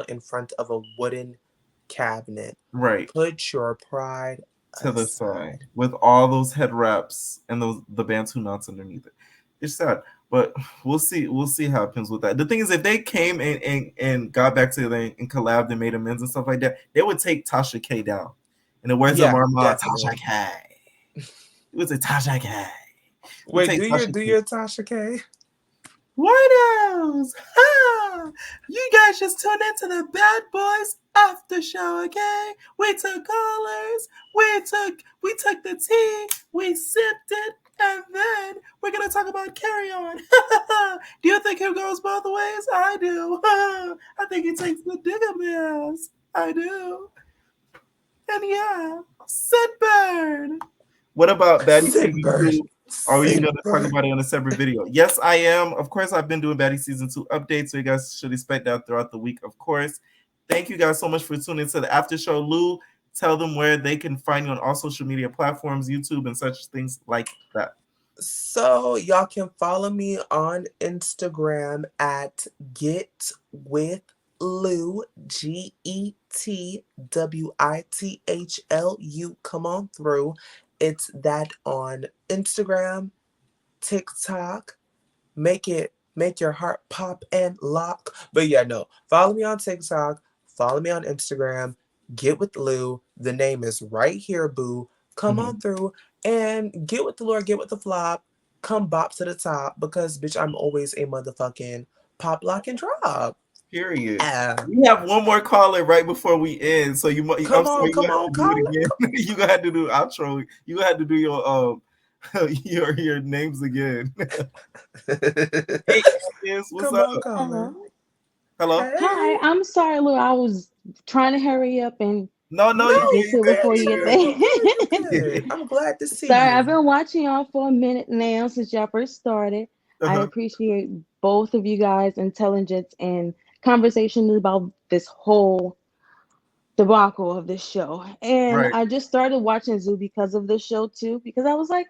S2: in front of a wooden cabinet.
S1: Right.
S2: Put your pride
S1: To the side with all those head wraps and the Bantu knots underneath it. It's sad, but we'll see. We'll see how it happens with that. The thing is, if they came and got back together and collabed and made amends and stuff like that, they would take Tasha K down. In the words of our mom, Tasha K. It was a Tasha K.
S2: Wait, do your Tasha K?
S1: Winos! You guys just tuned into the Bad Boys After Show, okay? We took callers, we took the tea, we sipped it, and then we're gonna talk about Carry On. Do you think it goes both ways? I do. I think it takes the dick up the ass. I do. And yeah, Sidburn. What about Baddie Season 2? Are you going to talk about it on a separate video? Yes, I am. Of course, I've been doing Baddie Season 2 updates, so you guys should expect that throughout the week, of course. Thank you guys so much for tuning into the After Show. Lou, tell them where they can find you on all social media platforms, YouTube, and such things like that.
S2: So y'all can follow me on Instagram at GetWithLou, GetWithLu. Come on through. It's that on Instagram, TikTok. Make your heart pop and lock. But yeah, no. Follow me on TikTok. Follow me on Instagram. Get with Lou. The name is right here, boo. Come on through and get with the Lord, get with the flop. Come bop to the top because, bitch, I'm always a motherfucking pop, lock, and drop.
S1: Period. We have one more caller right before we end, so you
S2: come on, caller.
S1: You gonna have to do outro. You gonna have to do your your names again. Hey, what's up? Hello.
S6: Hey. Hi, I'm sorry, Lou. I was trying to hurry up and
S1: no,
S6: get to it before you get
S2: there. I'm glad to see
S6: Sorry,
S2: you.
S6: I've been watching y'all for a minute now since y'all first started. I appreciate both of you guys' intelligence and conversation about this whole debacle of this show. And I just started watching Zoo because of this show too, because I was like,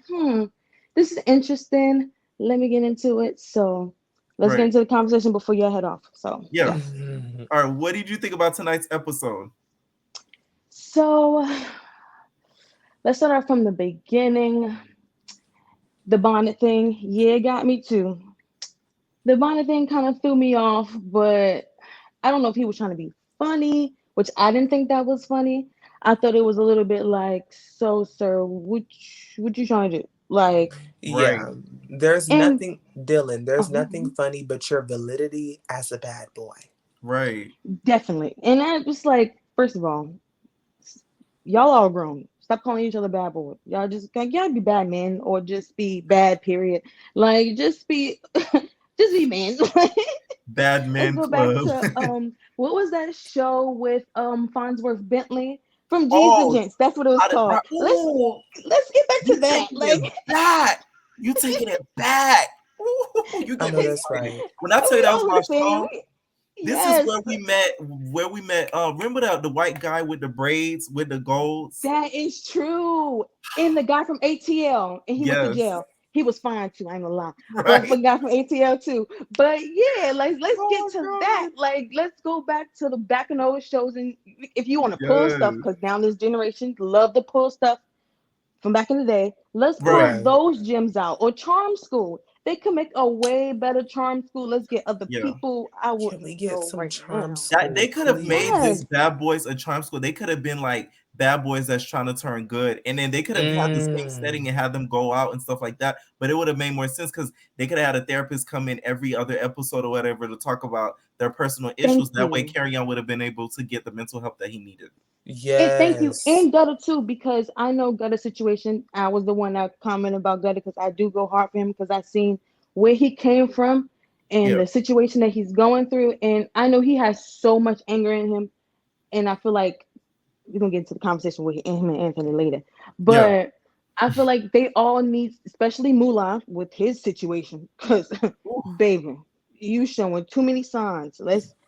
S6: this is interesting. Let me get into it. So let's get into the conversation before y'all head off. So
S1: yeah. All right, what did you think about tonight's episode?
S6: So let's start off from the beginning. The bonnet thing, it got me too. The bonnet thing kind of threw me off, but I don't know if he was trying to be funny, which I didn't think that was funny. I thought it was a little bit like, so, sir, what you trying to do? Like,
S2: yeah, there's nothing, Dylan. There's nothing funny but your validity as a bad boy.
S1: Right.
S6: Definitely. And I was like, first of all, y'all all grown. Stop calling each other bad boy. Y'all just gotta be bad men or just be bad. Period. Like just be men.
S1: Bad men.
S6: Let's go back to what was that show with Farnsworth Bentley from G's and Gents? That's what it was called. Let's get back to that. Like
S1: that. You taking it back. You
S2: I know that's right.
S1: When I tell you that was my show. This is where we met. Remember the white guy with the braids with the golds?
S6: That is true. And the guy from ATL, and he went to jail. He was fine too. I ain't gonna lie. But the guy from ATL too. But yeah, like let's get to that. Like let's go back to the back in those shows, and if you want to pull stuff, because now this generation love to pull stuff from back in the day. Let's pull those gems out. Or Charm School. They could make a way better Charm School. Let's get other people.
S2: Can we get some Charm School?
S1: They could have made this Bad Boys a Charm School. They could have been like bad boys that's trying to turn good, and then they could have had the same setting and had them go out and stuff like that. But it would have made more sense because they could have had a therapist come in every other episode or whatever to talk about their personal issues. That way, Carry On would have been able to get the mental help that he needed.
S6: Yes. Thank you. And Gutter too, because I know Gutter's situation. I was the one that commented about Gutter because I do go hard for him because I've seen where he came from and the situation that he's going through. And I know he has so much anger in him. And I feel like we're going to get into the conversation with him and Anthony later. But I feel like they all need, especially Milan with his situation, because baby, you showing too many signs.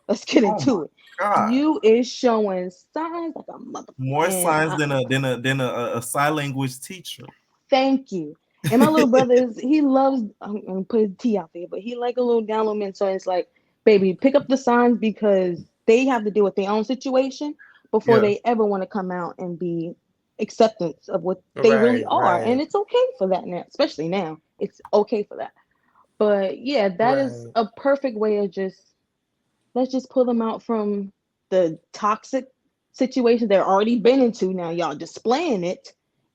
S6: Let's get
S1: Oh my
S6: into it.
S1: God.
S6: You is showing signs like a mother.
S1: More
S6: And
S1: signs than a sign language teacher.
S6: thank you. And my little brother he loves, I'm gonna put his tea out there, but he like a little down low man. So it's like, baby, pick up the signs because they have to deal with their own situation before
S1: Yeah.
S6: they ever want to come out and be acceptance of what they really
S2: Right,
S6: are. And
S2: right,
S6: it's okay for that now, especially now. It's okay for that. But yeah, that is
S2: right.
S6: a perfect way of just let's just pull them out from the toxic situation they're already been into. Now y'all displaying it,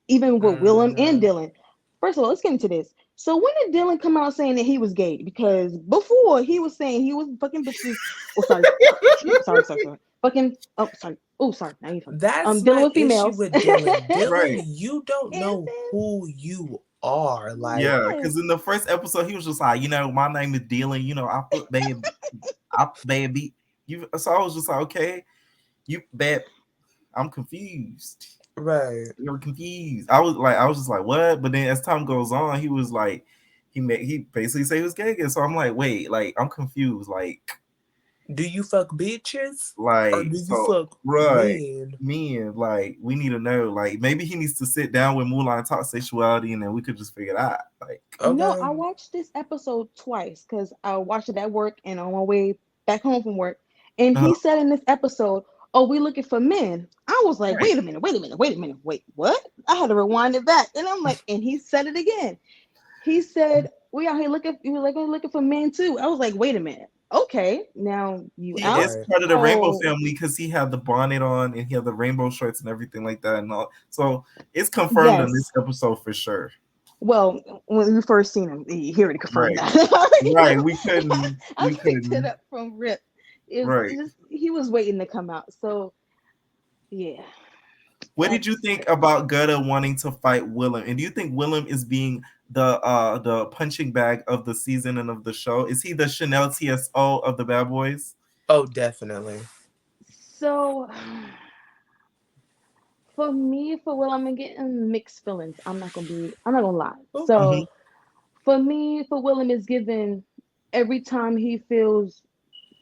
S6: even with Willem and
S2: Mm-hmm.
S6: Dylan. First of all, let's get into this. So when did Dylan come out saying that he was gay? Because before he was saying he was fucking bitches. Oh, sorry, sorry. Fucking. Oh, sorry. Oh, sorry. Now you fucking.
S2: That's
S6: Dealing
S2: my
S6: with
S2: issue
S6: females.
S2: with Dylan. Dylan,
S1: Right.
S2: you don't
S6: And
S2: know
S6: then
S2: who you are. Like,
S1: Yeah,
S6: yes,
S1: because in the first episode, he was just like, my name is Dylan. I put baby. You. So I was just like, okay, you bad. I'm confused.
S2: right.
S1: You're confused. I was just like, what? But then as time goes on, he was like, he basically said he was gay again. So I'm like, wait, like I'm confused.
S2: Do you fuck bitches or do you
S1: So
S2: fuck
S1: right,
S2: men?
S1: men, like we need to know. Like maybe he needs to sit down with Mulan and talk sexuality, and then we could just figure it out. Like,
S6: no, I
S2: Okay.
S6: watched this episode twice because I watched it at work and on my way back home from work. And
S1: uh,
S6: he said in this episode, "Oh, we're looking for men." I was like,
S1: right,
S6: "Wait a minute, wait, what?" I had to rewind it back, and I'm like, and he said it again. He said, "We out here looking, you like looking for men too." I was like, "Wait a minute, okay, now you
S1: he
S6: out?"
S1: is
S2: Right.
S1: part of the Rainbow
S6: So
S1: family because he had the bonnet on and he had the rainbow shirts and everything like that and all. So it's confirmed in this
S6: yes,
S1: episode for sure.
S6: well, when we first seen him, he already confirmed
S1: Right,
S6: that.
S1: right. We couldn't,
S6: I
S1: we
S6: picked it
S1: couldn't.
S6: up from Rip. It
S1: Right.
S6: just he was waiting to come out. So yeah,
S1: What did you
S6: that's
S1: think about Gutta wanting to fight Willem? And do you think Willem is being the punching bag of the season and of the show? Is he the Chanel TSO of the Bad Boys?
S2: Oh, definitely.
S6: so. For me, for Will, I'm getting mixed feelings. I'm not gonna lie.
S2: Okay.
S1: Hmm.
S6: So for me, for Willem is given every time he feels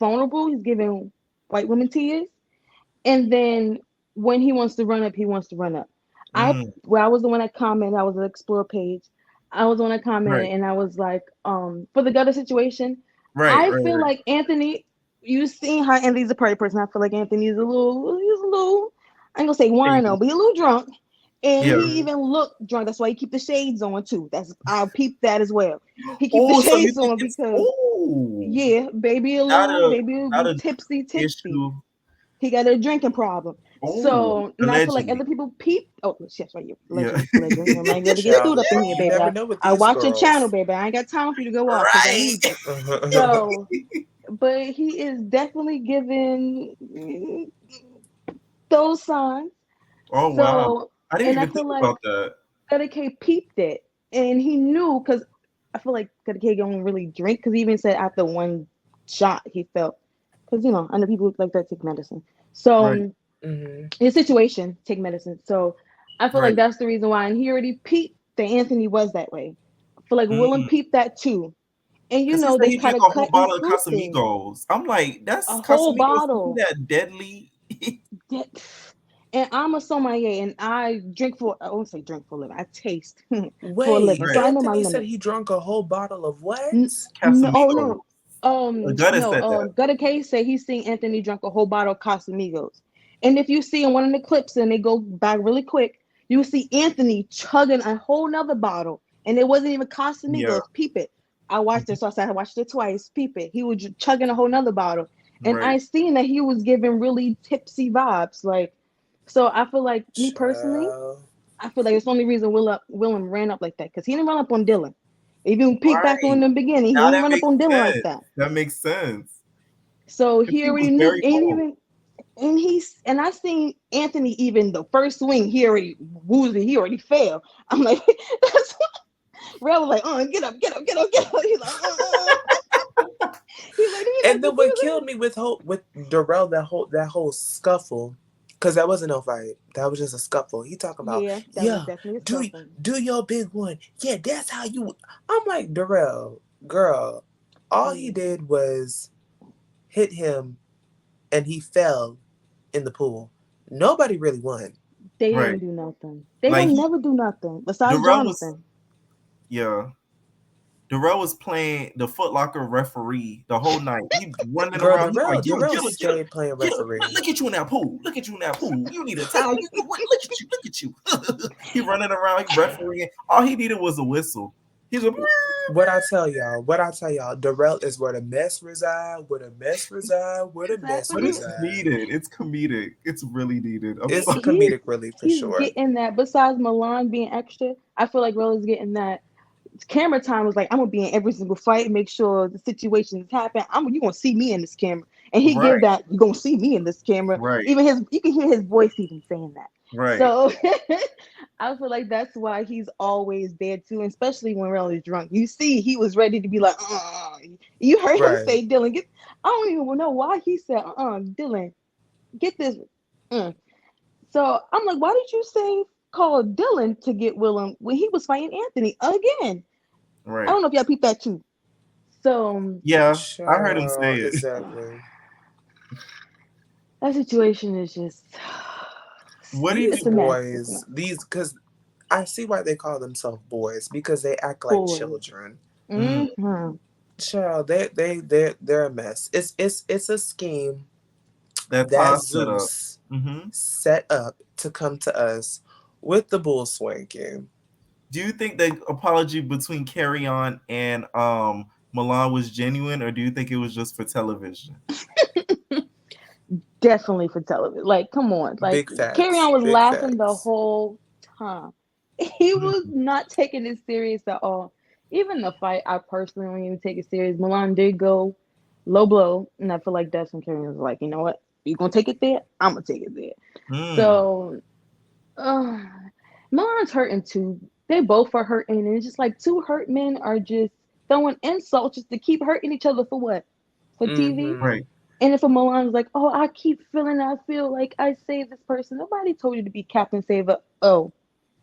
S6: vulnerable, he's giving white women tears. And then when he wants to run up, he wants to run up.
S1: Mm,
S6: I was the one that commented, I was an explore page. I was the one that commented
S1: right,
S6: and I was like, for the gutter situation,
S1: right,
S6: I
S1: right,
S6: feel
S1: right.
S6: like Anthony, you seen how Anthony's a party person. I feel like he's a little, I ain't gonna say wino,
S1: Shady.
S6: but he's a little drunk. And
S1: Yeah.
S6: he
S2: Mm-hmm.
S6: even looked drunk. That's why he keep the shades on too. That's I'll peep that as well. He keep the
S1: Oh, so you
S6: shades
S1: think
S6: on
S1: it's
S6: because yeah,
S1: not a
S6: baby a
S1: not
S6: little
S1: a
S6: tipsy.
S1: issue?
S6: He got a drinking problem.
S1: Oh,
S6: So, and I feel like
S1: allegedly.
S6: other people peep. Oh, yes, right. You
S1: Yeah.
S6: allegedly. I'm not going to get
S2: Child,
S6: sued up in here,
S2: you
S6: baby.
S2: never
S6: I,
S2: know with
S6: I
S2: these
S6: watch your channel,
S2: girls.
S6: baby. I ain't got time for you to go off because I
S1: Right.
S6: need you. So, but he is definitely giving those signs.
S1: Oh wow.
S6: So,
S1: I didn't
S6: and I
S1: even think
S6: feel like
S1: about that.
S6: Gutta K peeped it, and he knew because I feel like Gutta K don't really drink because he even said after one shot he felt because I know people like that take medicine. So
S1: Right,
S2: Mm-hmm.
S6: his situation, take medicine. So I feel like
S1: right.
S6: that's the reason why, and he already peeped that Anthony was that way. I feel like Willem
S1: Mm.
S6: peeped that too, and
S1: Because he said
S6: they
S1: he
S6: try
S1: drank
S6: to
S1: a whole
S6: cut and
S1: bottle of
S6: prove things.
S1: Casamigos. I'm like,
S6: A
S1: that's
S6: whole
S1: Casamigos isn't
S6: bottle.
S1: that deadly?
S6: That- And I'm a sommelier, and I drink for. I won't say drink for a living. I taste for a
S2: Wait,
S6: living, so
S1: Right.
S6: I know my
S2: Anthony said
S6: limits.
S2: he drank a whole bottle of
S6: N-
S2: what?
S6: No, oh
S1: Casamigos.
S6: no,
S1: Gutta
S6: no.
S1: said that.
S6: Gutta K said he's seen Anthony drink a whole bottle of Casamigos, and if you see in one of the clips, and they go back really quick, you see Anthony chugging a whole nother bottle, and it wasn't even
S1: Yeah.
S6: Casamigos. Peep it. I watched it, so I said I watched it twice. Peep it. He was chugging a whole nother bottle, and
S1: Right.
S6: I seen that he was giving really tipsy vibes, like. So I feel like me personally,
S2: Child.
S6: I feel like it's the only reason Willem ran up like that because he didn't run up on Dylan. If you peek back on
S1: Right.
S6: the beginning, he
S1: Now
S6: didn't
S1: that
S6: run up
S1: makes
S6: on Dylan like
S1: sense.
S6: that.
S1: That makes sense.
S6: So
S1: Because
S6: he
S1: he was
S6: already knew,
S1: very
S6: and
S1: bold.
S6: even and I seen Anthony even the first swing he already woozy, he already fell. I'm like, that's what Red was like, get up, get up, get up, get up. He's like, he's like, you got
S2: And
S6: to
S2: then what
S6: do
S2: killed me with Darrell, that whole scuffle, because that wasn't no fight. That was just a scuffle. He talking
S6: that.
S2: about,
S6: Yeah, that was
S2: yeah,
S6: definitely a
S2: do
S6: scuffle.
S2: do your big one. Yeah, that's how you. I'm like, Darrell, girl. All he
S6: Yeah.
S2: did was hit him and he fell in the pool. Nobody really won.
S6: They
S1: Right.
S6: didn't do nothing. They
S1: Like,
S6: don't never do nothing besides
S1: Darrell was,
S6: Jonathan.
S1: yeah. Darrell was playing the Foot Locker referee the whole night. He running
S2: Girl,
S1: around. He like,
S2: Darrell stayed playing referee.
S1: look at you in that pool. Look at you in that pool. You need a towel. Look at you. He running around. He refereeing. All he needed was a whistle. He's a.
S2: What I tell y'all, Darrell is where the mess reside, where the mess reside, where the mess
S1: But it's
S2: reside.
S1: needed. It's comedic. It's really needed.
S2: It's comedic relief for
S6: He's
S2: sure.
S6: getting that. Besides Milan being extra, I feel like Will is getting that. Camera time was like, I'm gonna be in every single fight, make sure the situations happen. You gonna see me in this camera, and he give that. You gonna see me in this camera.
S1: Right.
S6: Even you can hear his voice even saying that.
S1: Right.
S6: So I feel like that's why he's always there too, especially when Will is drunk. You see, he was ready to be like, You heard him say, Dylan, I don't even know why he said, Dylan, get this. So I'm like, why did you say call Dylan to get Willem when he was fighting Anthony again?
S1: Right.
S6: I don't know if y'all peeped that too. So
S1: yeah, I heard him say it.
S2: Exactly.
S6: That situation is just.
S1: What do you
S2: these boys? Because I see why they call themselves boys, because they act like children.
S6: Mm-hmm.
S2: Child, they're a mess. It's a scheme that Zeus set up to come to us with the bull swinging.
S1: Do you think the apology between Carry On and Milan was genuine, or do you think it was just for television?
S6: Definitely for television. Like, come on. Like, Carry On was laughing the whole time. He was not taking it serious at all. Even the fight, I personally don't even take it serious. Milan did go low blow, and I feel like that's when Carry On was like, you know what? You gonna take it there? I'm gonna take it there. So, Milan's hurting too. They both are hurting, and it's just like two hurt men are just throwing insults just to keep hurting each other for what? For TV?
S1: Right.
S6: And if a Milan's like, oh, I feel like I saved this person. Nobody told you to be Captain Saver. Oh,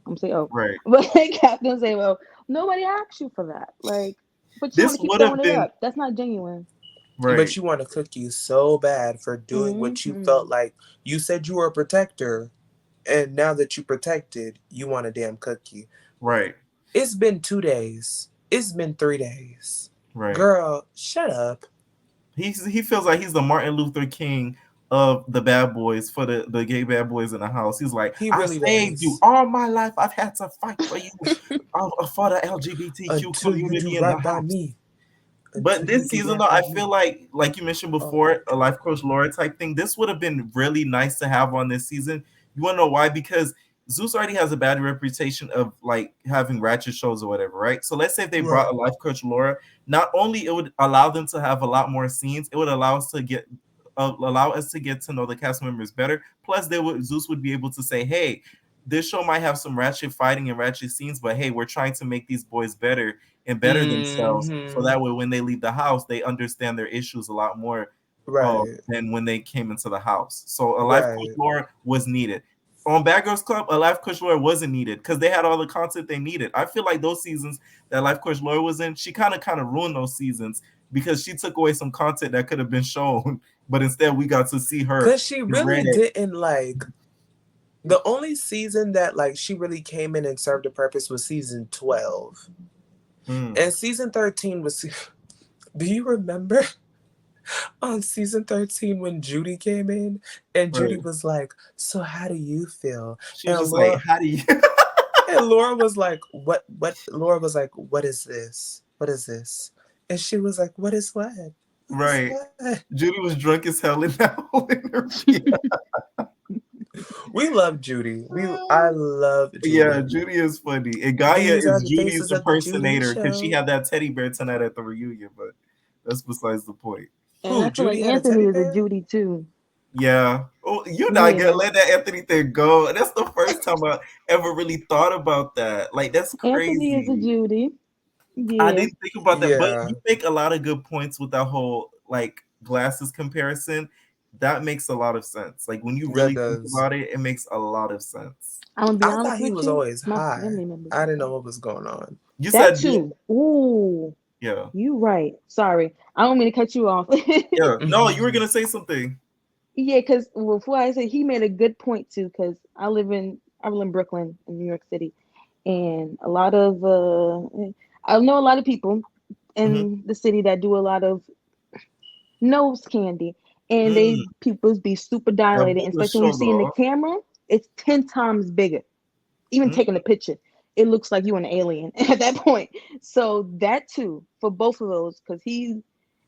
S6: I'm saying, oh.
S1: Right.
S6: But Captain Saver, oh, nobody asked you for that. Like, but you want to keep throwing it up. That's not genuine.
S2: Right. But you want to cook you so bad for doing what you felt like. You said you were a protector, and now that you protected, you want a damn cookie.
S1: Right.
S2: It's been 2 days. It's been 3 days.
S1: Right.
S2: Girl, shut up.
S1: He feels like he's the Martin Luther King of the bad boys, for the gay bad boys in the house. He's like, I saved you all my life. I've had to fight for you for the LGBTQ community in the house. Me. But this season, though, I feel like you mentioned before, a life coach Laura type thing. This would have been really nice to have on this season. You want to know why? Because Zeus already has a bad reputation of like having ratchet shows or whatever, right? So let's say if they brought a life coach Laura, not only it would allow them to have a lot more scenes, it would allow us to get to know the cast members better. Plus, Zeus would be able to say, hey, this show might have some ratchet fighting and ratchet scenes, but hey, we're trying to make these boys better and better themselves. So that way, when they leave the house, they understand their issues a lot more than when they came into the house. So a life coach Laura was needed. On Bad Girls Club, a life coach Laura wasn't needed because they had all the content they needed. I feel like those seasons that life coach Laura was in, she kind of ruined those seasons because she took away some content that could have been shown, but instead we got to see her.
S2: Because she really didn't like. The only season that like she really came in and served a purpose was season 12, and season 13 was. Do you remember? On season 13 when Judy came in and Judy was like, so how do you feel?
S1: She was just Laura, like, how do you
S2: and Laura was like, what Laura was like, what is this? What is this? And she was like, what is what?
S1: Right. What? Judy was drunk as hell in that whole interview.
S2: We love Judy. I love Judy.
S1: Yeah, Judy is funny. And Gaia is Judy's impersonator because she had that teddy bear tonight at the reunion, but that's besides the point.
S6: And I feel like Anthony is a Judy too.
S1: Yeah. Oh, you're not gonna let that Anthony thing go. That's the first time I ever really thought about that. Like, that's crazy.
S6: Anthony is a Judy. Yeah.
S1: I didn't think about that, but you make a lot of good points with that whole like glasses comparison. That makes a lot of sense. Like when you really think about it, it makes a lot was
S2: I thought he was always high. I didn't know what was going on.
S1: You
S6: that
S1: said
S6: too. Ooh.
S1: Yeah.
S6: You right. Sorry. I don't mean to cut you off.
S1: Yeah. No, you were gonna say something.
S6: Yeah, because before I said he made a good point too, because I live in Brooklyn in New York City, and a lot of I know a lot of people
S1: Mm-hmm.
S6: in the city that do a lot of nose candy, and
S1: Mm,
S6: they pupils be super
S1: that
S6: dilated,
S1: Buddha
S6: especially when you see in the
S1: sugar.
S6: camera, it's 10 times bigger. Even
S1: Mm,
S6: taking a picture, it looks like you an alien at that point. So that too, for both of those, because he,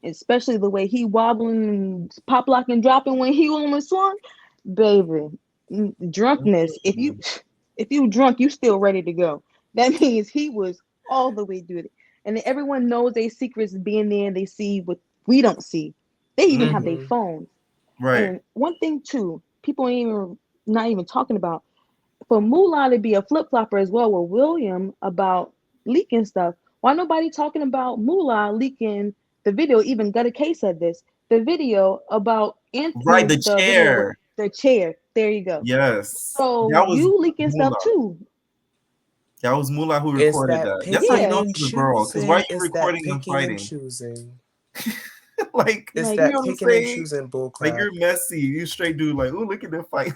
S6: especially the way he wobbling and pop locking, dropping when he on the song, baby, drunkenness.
S1: mm.
S6: If you drunk, you still ready to go. That means he was all the way through it. And then everyone knows their secrets being there, and they see what we don't see. They even have their
S2: Mm-hmm.
S6: phones.
S1: Right.
S6: And one thing too, people ain't even not even talking about, for Moolah to be a flip flopper as well with William about leaking stuff. Why nobody talking about Moolah leaking the video? Even Gutter K said this. The video about
S1: Right.
S6: Anthony,
S1: The
S6: the video with
S1: chair.
S6: the chair. There you go.
S1: Yes.
S6: So
S1: That was
S6: you leaking stuff
S1: Mula.
S6: too.
S1: That was Mula who
S2: Is
S1: recorded
S2: that
S1: that. That's how you
S2: picking
S1: know
S6: Yeah.
S2: and
S1: she's a girl. Because why are
S2: choosing?
S1: you
S2: Is that
S1: recording them
S2: picking and
S1: fighting?
S2: choosing?
S1: Like,
S2: Is
S6: Like,
S1: you know
S2: that
S1: what I'm
S2: picking and
S1: saying?
S2: choosing
S1: Like,
S2: bullcrap?
S1: you're messy. You straight dude, like, oh, look at them fight.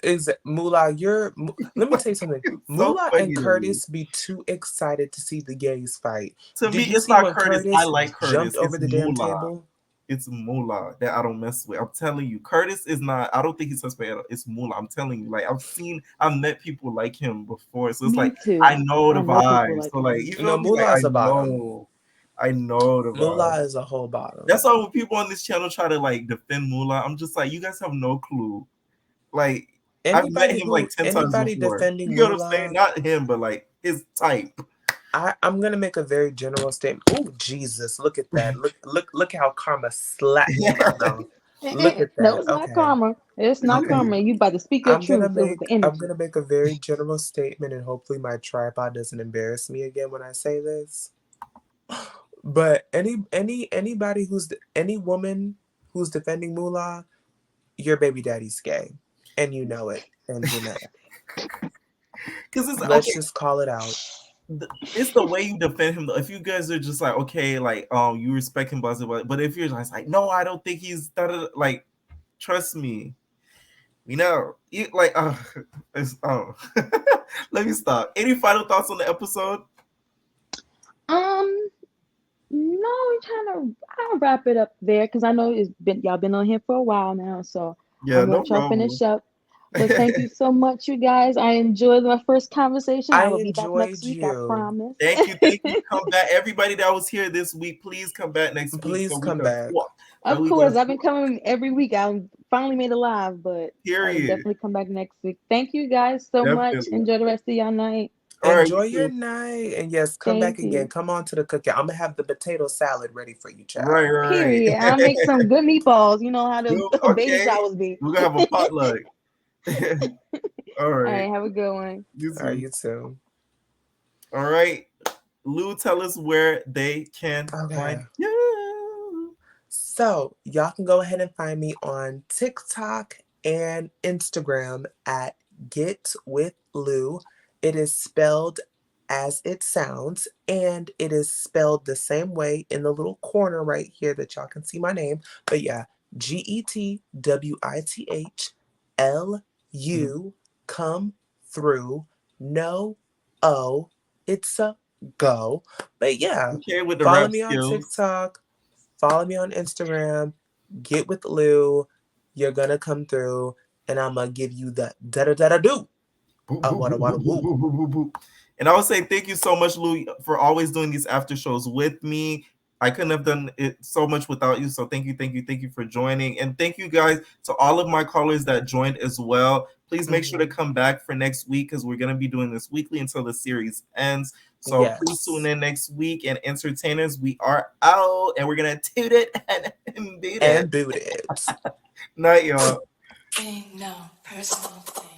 S2: Is Moolah? Let me tell you something.
S1: It's so
S2: Moolah
S1: funny
S2: and
S1: to me.
S2: Curtis be too excited to see the gays fight.
S1: To me,
S2: Did you
S1: it's
S2: see
S1: not
S2: when
S1: Curtis. I
S2: Curtis
S1: like Curtis.
S2: jumped
S1: It's
S2: over the damn
S1: Mula.
S2: table?
S1: It's Mula that I don't mess with. I'm telling you, Curtis is not. I don't think he's suspect. It's Mula. I'm telling you. Like I've met people like him before. So it's
S6: me
S1: like I
S6: too.
S1: know the
S6: I know people
S1: vibes.
S6: like
S1: So like
S6: him.
S1: you
S2: No,
S1: feel me? Like
S2: Moolah is a bottom.
S1: I know the vibe.
S2: Moolah is a whole bottom.
S1: That's why when people on this channel try to like defend Mula, I'm just like, you guys have no clue. Like I've met him like 10 times
S2: Anybody
S1: before.
S2: defending
S1: You get what I'm saying?
S2: Moolah,
S1: Not him, but like his type.
S2: I'm gonna make a very general statement. Oh Jesus, look at that. Look how karma slapped me in my mouth. Look at
S6: No,
S2: that.
S6: it's not
S2: Okay.
S6: karma. It's not
S2: Okay.
S6: karma. You about to speak your truth. It was the
S2: I'm
S6: energy.
S2: gonna make a very general statement, and hopefully my tripod doesn't embarrass me again when I say this. But anybody any woman who's defending Moolah, your baby daddy's gay, and you know it, and Janetta.
S1: Because it's
S2: Let's
S1: okay.
S2: just call it out.
S1: It's the way you defend him. If you guys are just like, okay, like you respect him, blah, blah, blah. But if you're just like, no, I don't think he's that. Like, trust me, you know, like, it's let me stop. Any final thoughts on the episode?
S6: Um, no, I'm trying to. I'll wrap it up there because I know y'all been on here for a while now, so
S1: Yeah,
S6: I'm gonna
S1: no
S6: let y'all
S1: problem.
S6: finish up. But thank you so much, you guys. I enjoyed my first conversation. I
S2: I
S6: will be back next
S2: enjoyed
S6: week. I
S2: you.
S6: promise.
S1: Thank you, thank you. Come back, everybody that was here this week. Please come back next week so
S2: Please
S1: we
S2: come
S1: can
S2: back.
S1: swap. So
S6: Of
S1: we can
S6: course, I've been
S1: swap.
S6: coming every week. I finally made it live, but I will
S1: Period.
S6: definitely come back next week. Thank you guys so much.
S1: Definitely.
S6: Enjoy the rest of your night.
S1: All right, you
S2: Enjoy your
S1: too.
S2: night. And yes, come back
S6: Thank
S2: again.
S6: you.
S2: Come on to the cookout. I'm gonna have the potato salad ready for you, child.
S1: Right.
S6: Period. I'll make some good meatballs. You know how the baby
S1: Okay.
S6: showers be.
S1: We're gonna have a potluck. All
S6: All
S1: right.
S6: right, have a good one.
S1: You
S2: All right,
S1: too.
S2: you too.
S1: All right. Lou, tell us where they can find
S2: Okay.
S1: you.
S2: So y'all can go ahead and find me on TikTok and Instagram at Get With Lou. It is spelled as it sounds, and it is spelled the same way in the little corner right here that y'all can see my name. But yeah, GETWITHLU, come through, no O, it's a go. But yeah,
S1: Okay, with the
S2: follow
S1: rap
S2: me on
S1: skills.
S2: TikTok, follow me on Instagram, Get With Lou. You're gonna come through, and I'm gonna give you the da da da da do. Woo.
S1: And I would say thank you so much, Lou, for always doing these after shows with me. I couldn't have done it so much without you. So thank you for joining. And thank you guys to all of my callers that joined as well. Please make sure to come back for next week because we're going to be doing this weekly until the series ends. So please tune
S2: Yes.
S1: in next week. And entertainers, we are out and we're going to toot it and beat it.
S2: And boot it.
S1: Night, y'all.
S7: Ain't no personal thing.